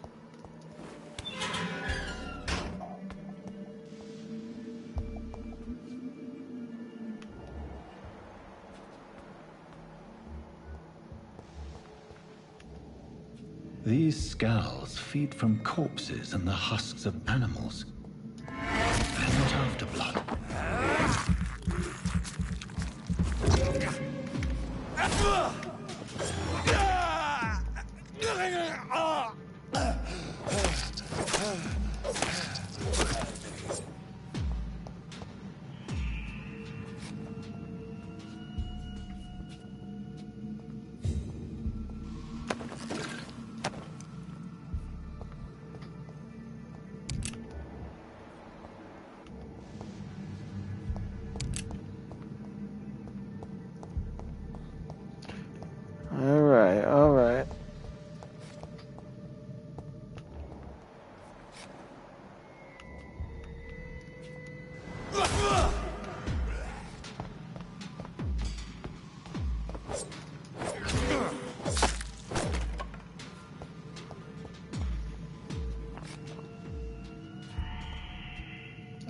These skulls feed from corpses and the husks of animals. They're not after blood. Alright, alright.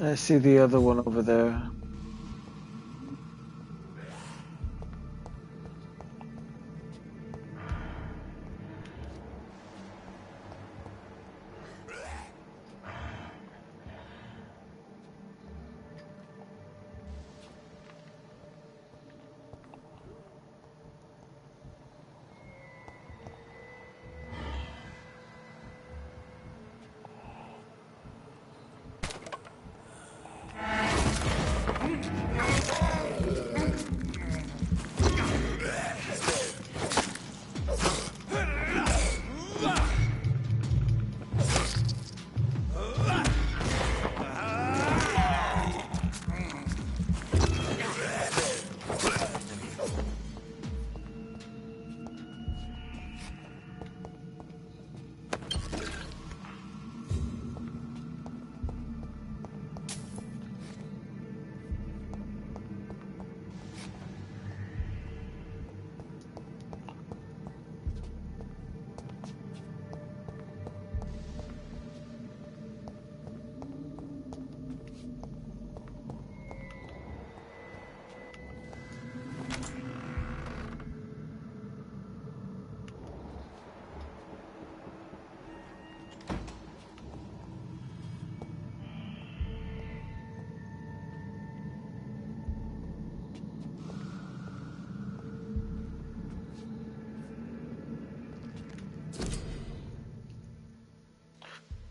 I see the other one over there.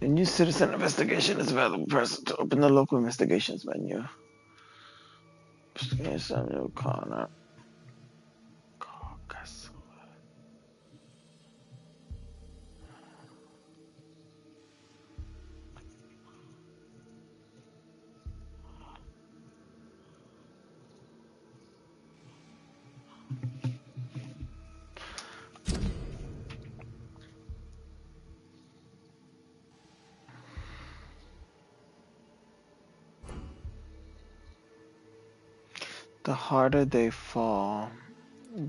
A new citizen investigation is available. Press to open the local investigations menu. Samuel Connor. The harder they fall.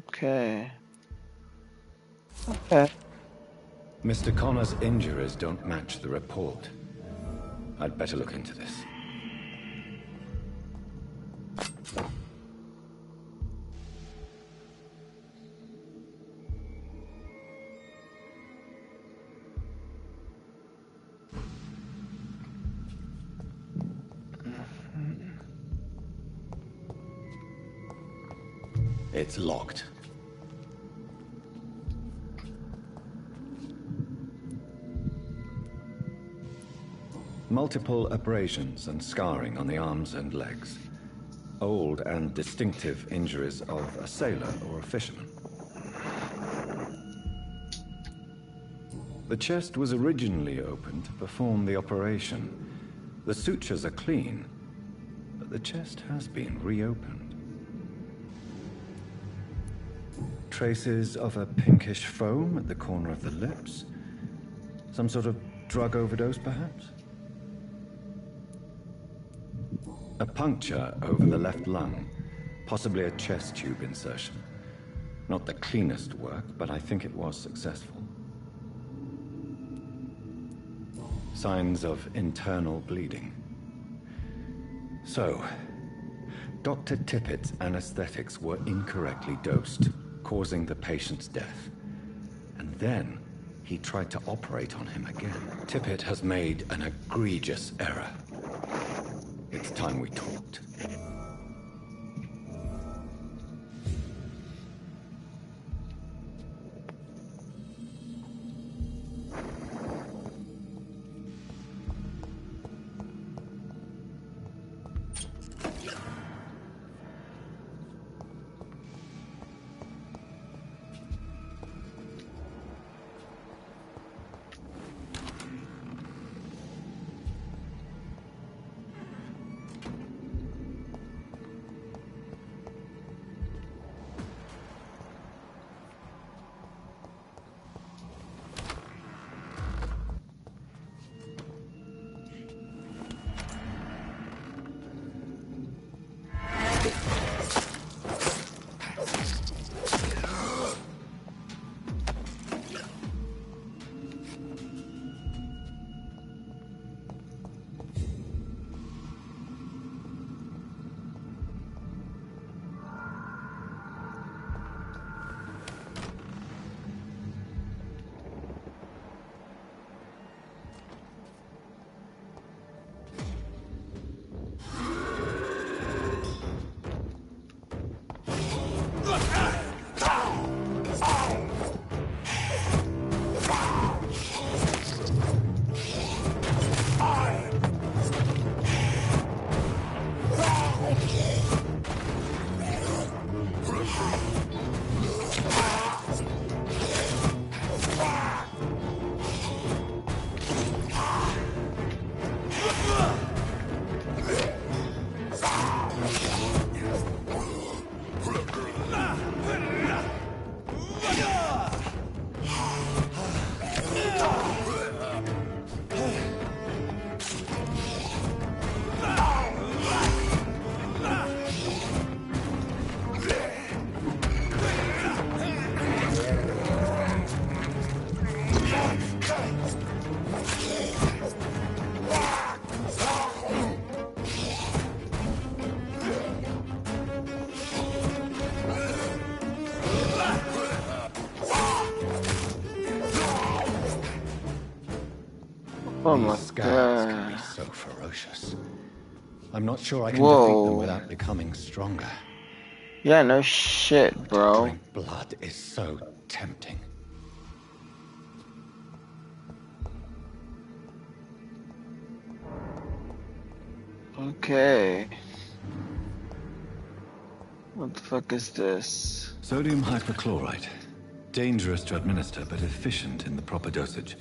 Okay. Okay. Mr. Connor's injuries don't match the report. I'd better look into this. It's locked. Multiple abrasions and scarring on the arms and legs. Old and distinctive injuries of a sailor or a fisherman. The chest was originally opened to perform the operation. The sutures are clean, but the chest has been reopened. Traces of a pinkish foam at the corner of the lips. Some sort of drug overdose, perhaps? A puncture over the left lung, possibly a chest tube insertion. Not the cleanest work, but I think it was successful. Signs of internal bleeding. So, Dr. Tippett's anesthetics were incorrectly dosed, causing the patient's death. And then, he tried to operate on him again. Tippett has made an egregious error. It's time we talked. Oh my These scars can be God. so ferocious. I'm not sure I can Whoa. defeat them without becoming stronger. Yeah, no shit, bro. Drink blood is so tempting. Okay. What the fuck is this? Sodium hypochlorite. Dangerous to administer, but efficient in the proper dosage.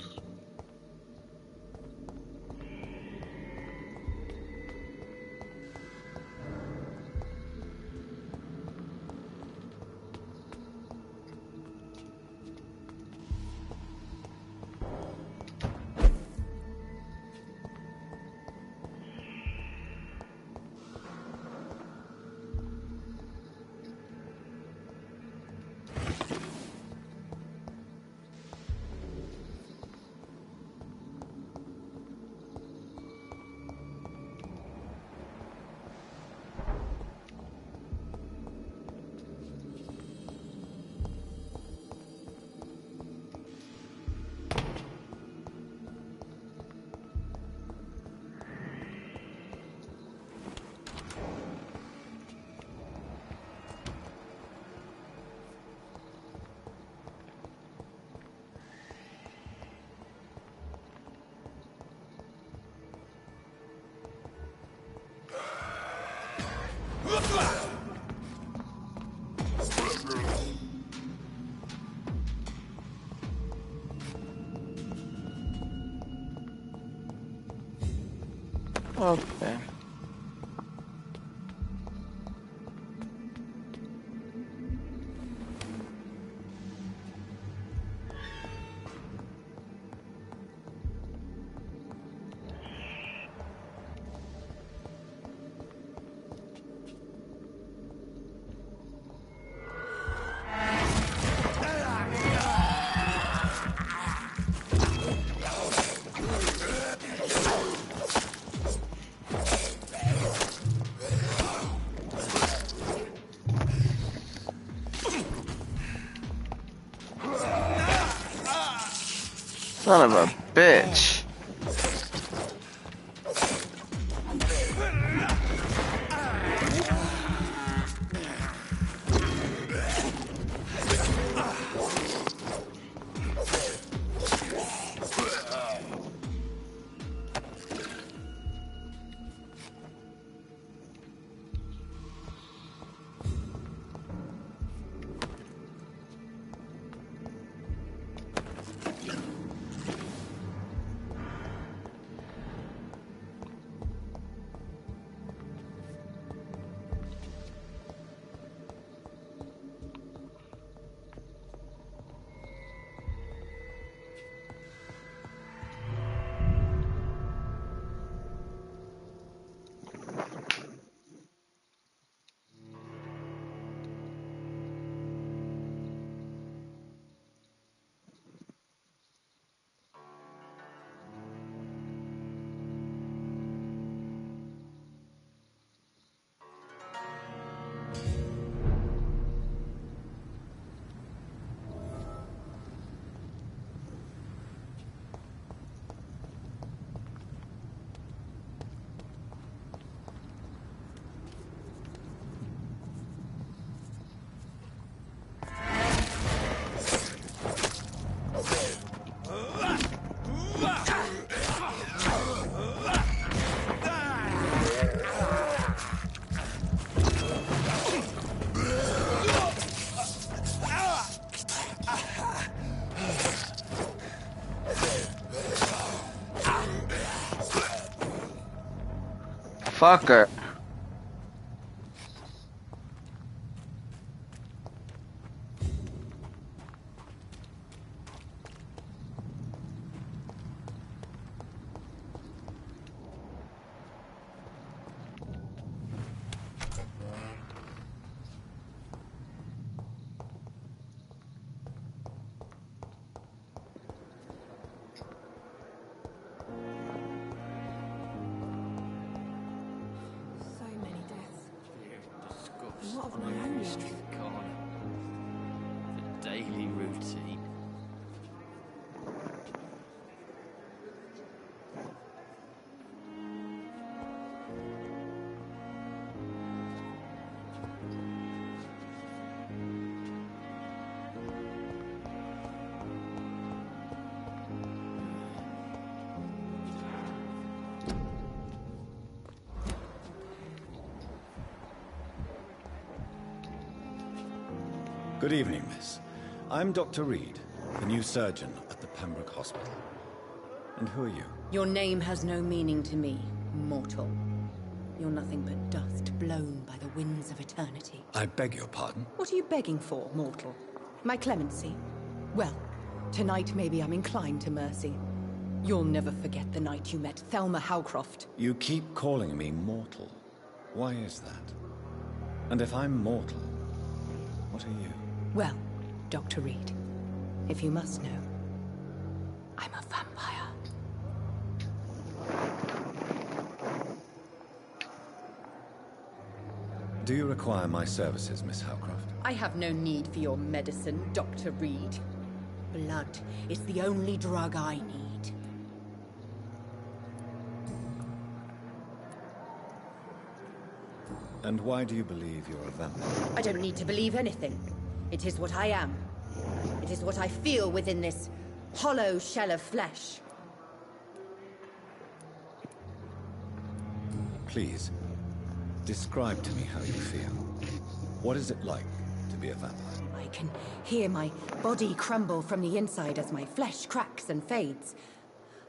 Okay. Son of a bitch. Fucker. So many deaths. Discuss What of on my a own very loss? street corner. The daily routine. Good evening, miss. I'm Dr. Reed, the new surgeon at the Pembroke Hospital. And who are you? Your name has no meaning to me, mortal. You're nothing but dust blown by the winds of eternity. I beg your pardon? What are you begging for, mortal? My clemency? Well, tonight maybe I'm inclined to mercy. You'll never forget the night you met Thelma Howcroft. You keep calling me mortal. Why is that? And if I'm mortal, what are you? Well, Dr. Reed, if you must know, I'm a vampire. Do you require my services, Miss Howcroft? I have no need for your medicine, Dr. Reed. Blood is the only drug I need. And why do you believe you're a vampire? I don't need to believe anything. It is what I am. It is what I feel within this hollow shell of flesh. Please, describe to me how you feel. What is it like to be a vampire? I can hear my body crumble from the inside as my flesh cracks and fades.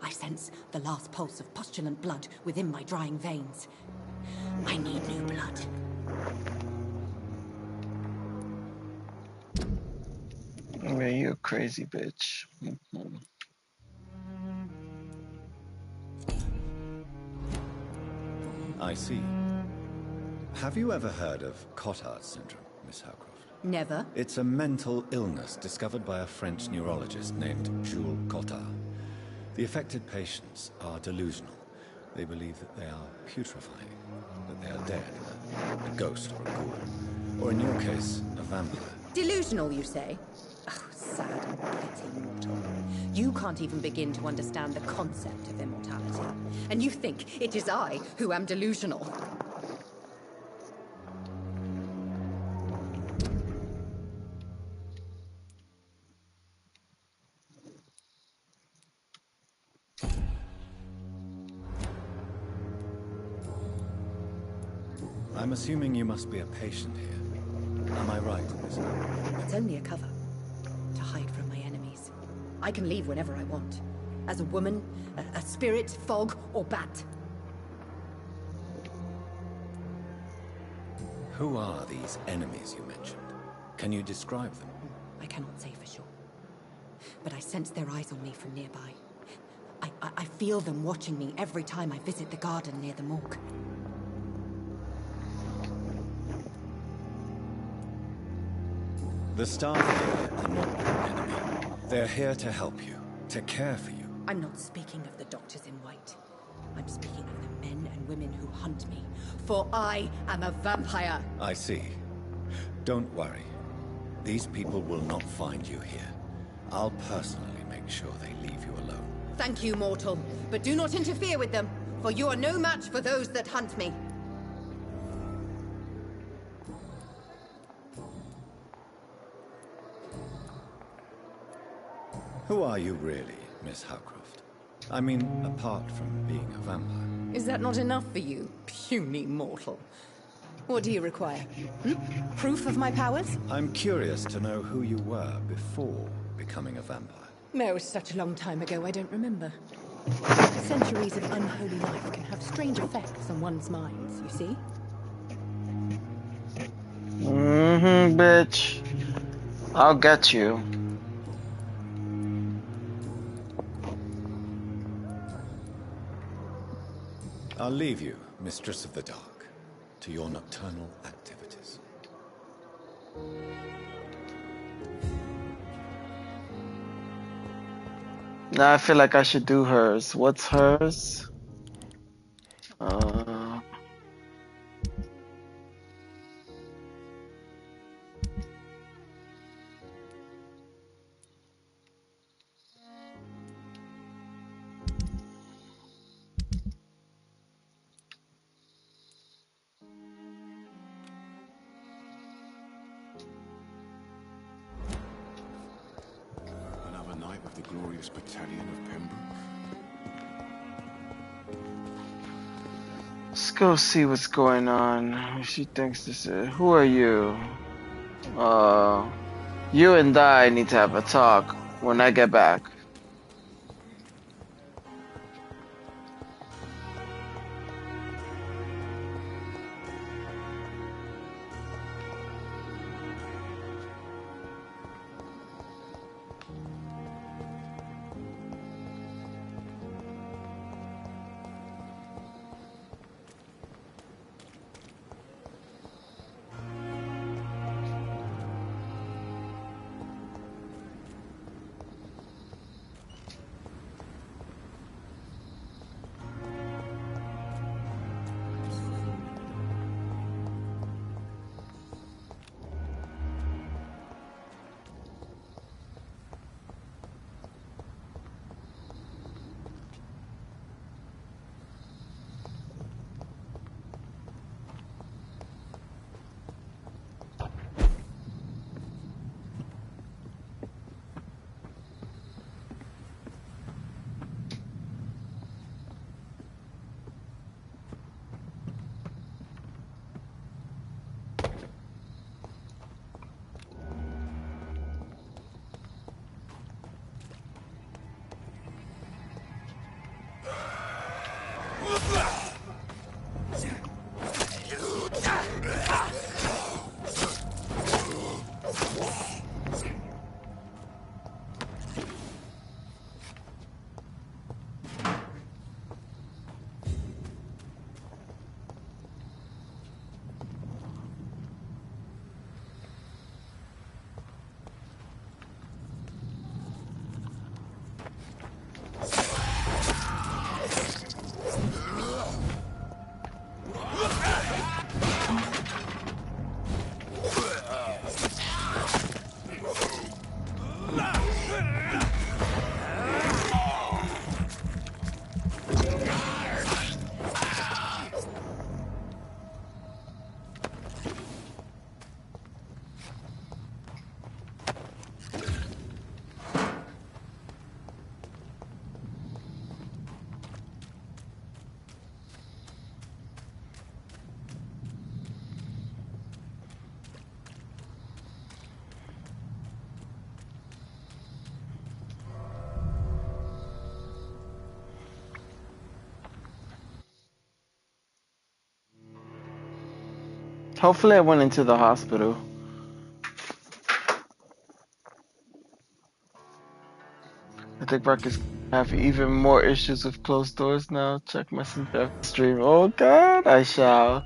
I sense the last pulse of postulant blood within my drying veins. I need new blood. Man, you a crazy bitch. I see. Have you ever heard of Cotard syndrome, Miss Howcroft? Never. It's a mental illness discovered by a French neurologist named Jules Cotard. The affected patients are delusional. They believe that they are putrefying, that they are dead, a ghost or a ghoul. Or in your case, a vampire. Delusional, you say? Oh, sad and petty mortal. You can't even begin to understand the concept of immortality. And you think it is I who am delusional. I'm assuming you must be a patient here. Am I right, Miss Howcroft? It's only a cover. To hide from my enemies. I can leave whenever I want. As a woman, a spirit, fog, or bat. Who are these enemies you mentioned? Can you describe them? I cannot say for sure. But I sense their eyes on me from nearby. I feel them watching me every time I visit the garden near the morgue. The staff here are not your enemy. They're here to help you, to care for you. I'm not speaking of the doctors in white. I'm speaking of the men and women who hunt me. For I am a vampire. I see. Don't worry. These people will not find you here. I'll personally make sure they leave you alone. Thank you, mortal. But do not interfere with them, for you are no match for those that hunt me. Who are you really, Miss Howcroft? I mean, apart from being a vampire. Is that not enough for you, puny mortal? What do you require? Proof of my powers? I'm curious to know who you were before becoming a vampire. No, it was such a long time ago, I don't remember. Centuries of unholy life can have strange effects on one's minds, you see? Bitch. I'll get you. I'll leave you, Mistress of the Dark, to your nocturnal activities. Now I feel like I should do hers. What's hers? Another night with the glorious battalion of Pembroke. Let's go see what's going on. She thinks this is. Who are you? You and I need to have a talk when I get back. Hopefully I went into the hospital. I think Marcus have even more issues with closed doors now. Check Messenger stream. Oh god, I shall.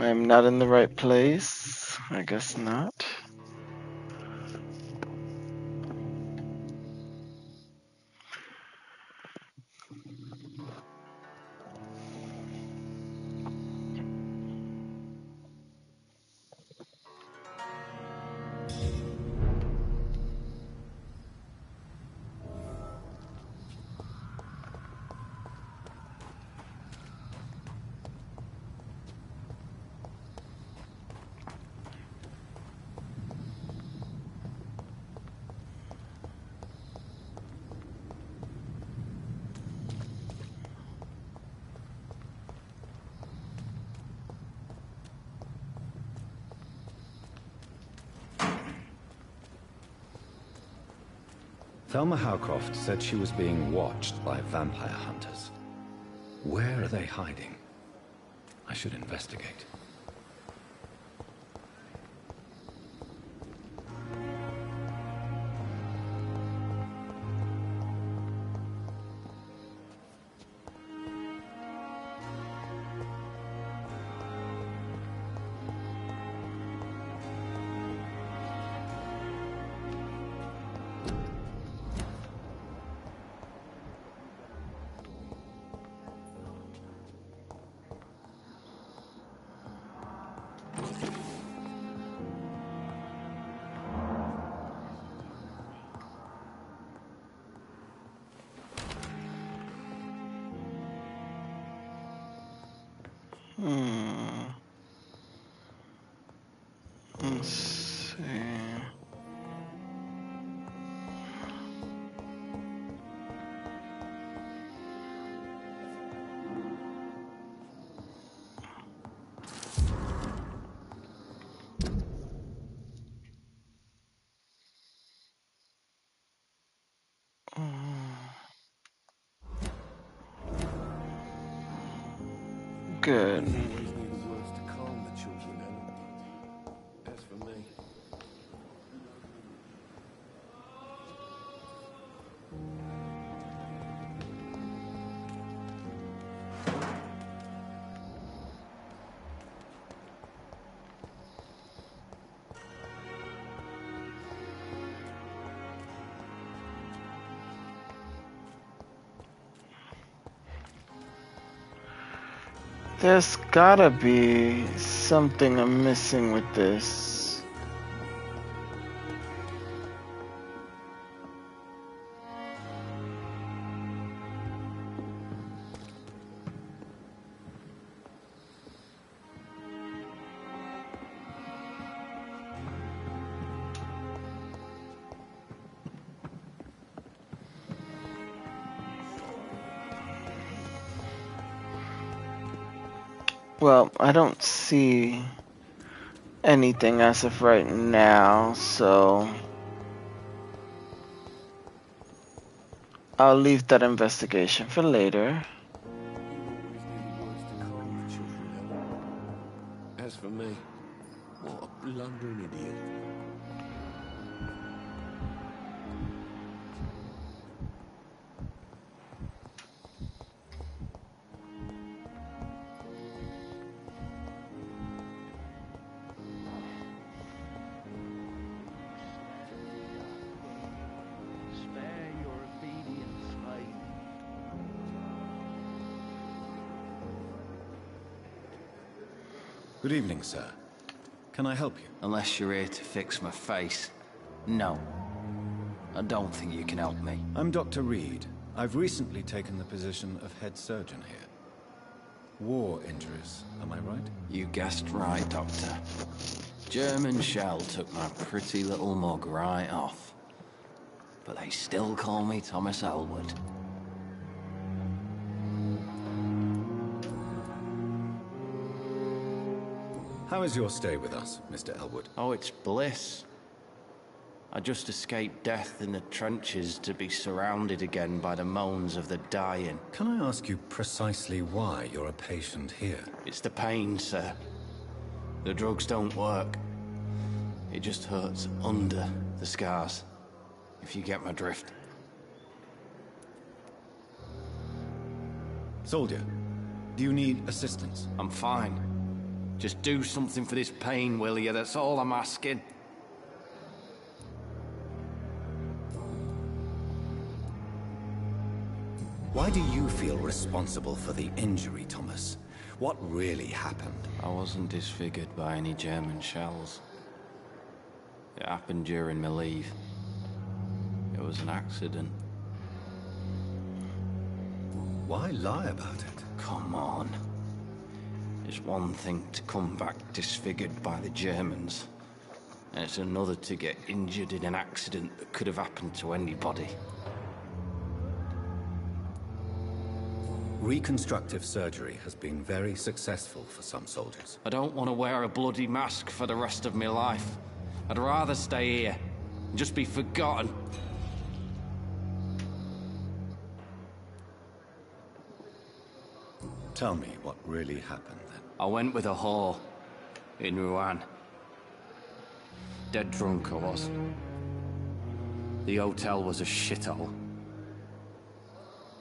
I'm not in the right place. I guess not. Thelma Howcroft said she was being watched by vampire hunters. Where are they hiding? I should investigate. Let's see. Good. Always need words to calm the children, Ellen. As for me. There's gotta be something I'm missing with this. Well, I don't see anything as of right now, so I'll leave that investigation for later. As for me, what a blundering idiot. Good evening, sir. Can I help you? Unless you're here to fix my face. No. I don't think you can help me. I'm Dr. Reed. I've recently taken the position of head surgeon here. War injuries, am I right? You guessed right, Doctor. German shell took my pretty little mug right off. But they still call me Thomas Elwood. How is your stay with us, Mr. Elwood? Oh, it's bliss. I just escaped death in the trenches to be surrounded again by the moans of the dying. Can I ask you precisely why you're a patient here? It's the pain, sir. The drugs don't work. It just hurts under the scars, if you get my drift. Soldier, do you need assistance? I'm fine. Just do something for this pain, will you? That's all I'm asking. Why do you feel responsible for the injury, Thomas? What really happened? I wasn't disfigured by any German shells. It happened during my leave. It was an accident. Why lie about it? Come on. It's one thing to come back disfigured by the Germans, and it's another to get injured in an accident that could have happened to anybody. Reconstructive surgery has been very successful for some soldiers. I don't want to wear a bloody mask for the rest of my life. I'd rather stay here and just be forgotten. Tell me what really happened then. I went with a whore in Rouen. Dead drunk I was. The hotel was a shithole.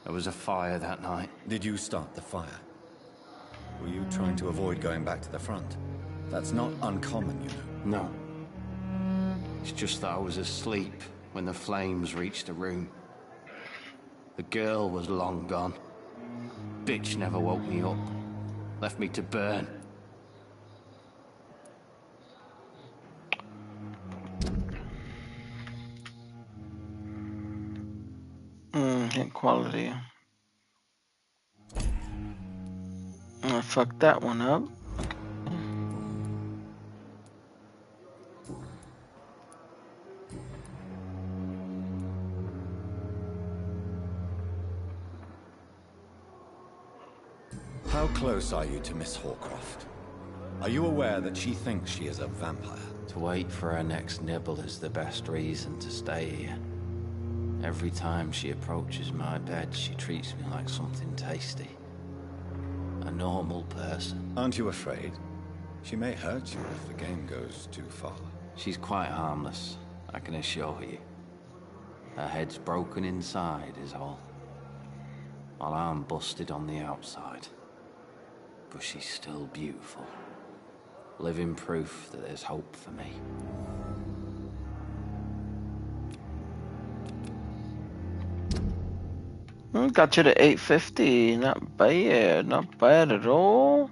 There was a fire that night. Did you start the fire? Were you trying to avoid going back to the front? That's not uncommon, you know. No. It's just that I was asleep when the flames reached the room. The girl was long gone. Bitch never woke me up. Left me to burn. Hit quality. Fuck that one up. How close are you to Miss Horcroft? Are you aware that she thinks she is a vampire? To wait for her next nibble is the best reason to stay here. Every time she approaches my bed, she treats me like something tasty. A normal person. Aren't you afraid? She may hurt you if the game goes too far. She's quite harmless, I can assure you. Her head's broken inside is all. While I'm busted on the outside. But she's still beautiful. Living proof that there's hope for me. Got you to 850. Not bad. Not bad at all.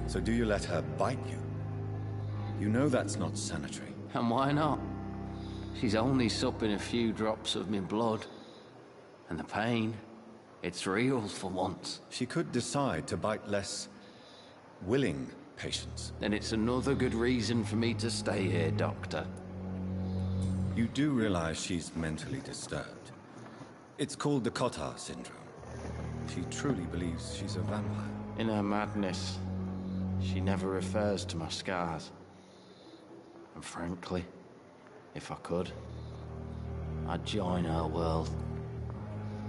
So do you let her bite you? You know that's not sanitary. And why not? She's only supping a few drops of my blood. And the pain, it's real for once. She could decide to bite less willing patients. Then it's another good reason for me to stay here, Doctor. You do realize she's mentally disturbed. It's called the Cotard syndrome. She truly believes she's a vampire. In her madness, she never refers to my scars. And frankly, if I could, I'd join her world.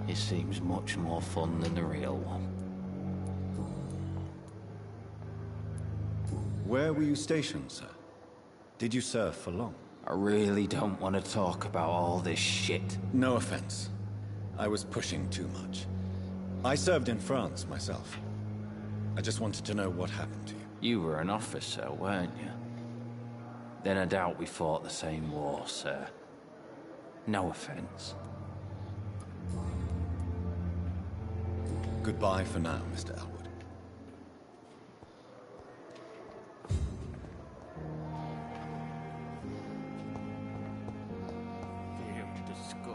It seems much more fun than the real one. Where were you stationed, sir? Did you serve for long? I really don't want to talk about all this shit. No offense. I was pushing too much. I served in France myself. I just wanted to know what happened to you. You were an officer, weren't you? Then I doubt we fought the same war, sir. No offense. Goodbye for now, Mr. Elwood.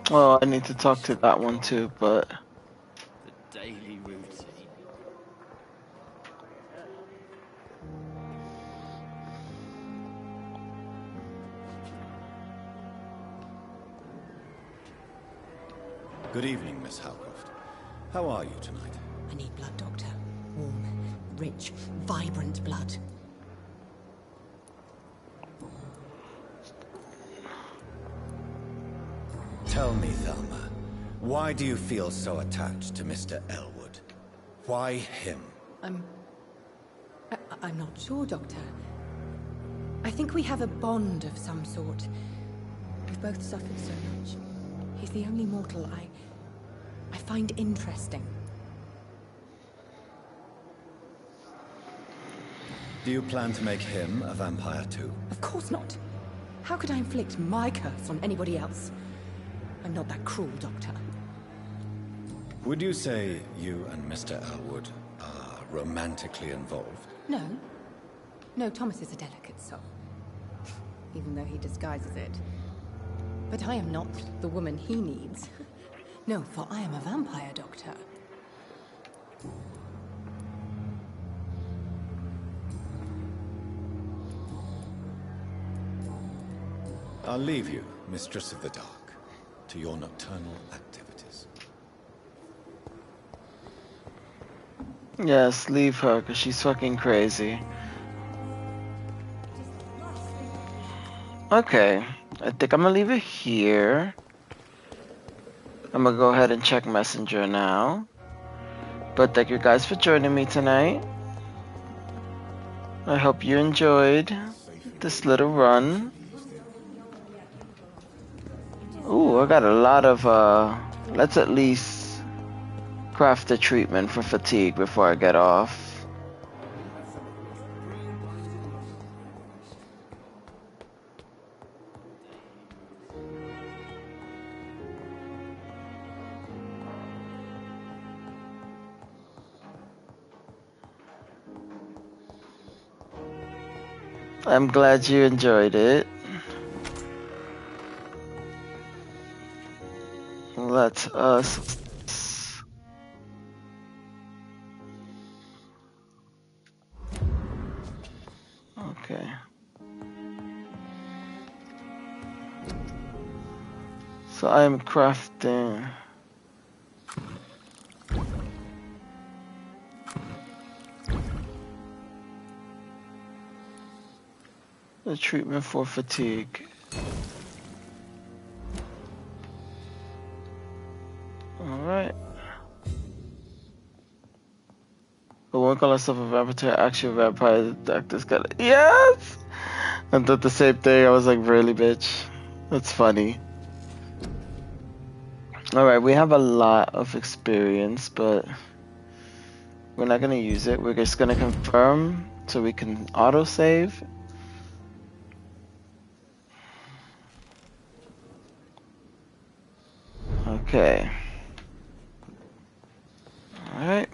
Well, I need to talk to that one too, but... The daily routine. Good evening, Miss Howcroft. How are you tonight? I need blood, Doctor. Warm, rich, vibrant blood. Tell me, Thelma, why do you feel so attached to Mr. Elwood? Why him? I'm not sure, Doctor. I think we have a bond of some sort. We've both suffered so much. He's the only mortal I find interesting. Do you plan to make him a vampire too? Of course not. How could I inflict my curse on anybody else? I'm not that cruel, Doctor. Would you say you and Mr. Elwood are romantically involved? No. No, Thomas is a delicate soul. Even though he disguises it. But I am not the woman he needs. No, for I am a vampire, Doctor. I'll leave you, Mistress of the Dark, to your nocturnal activities. Yes, leave her, because she's fucking crazy. Okay, I think I'm gonna leave it here. I'm gonna go ahead and check Messenger now. But thank you guys for joining me tonight. I hope you enjoyed this little run. Ooh, I got a lot of, let's at least craft a treatment for fatigue before I get off. I'm glad you enjoyed it. Let us... Okay. So I'm crafting... the treatment for fatigue. Alright. But one call myself a vampire, actual vampire, the doctor's got it. Yes! I thought the same thing. I was like, really, bitch? That's funny. Alright, we have a lot of experience, but we're not gonna use it. We're just gonna confirm so we can autosave. Okay. Alright.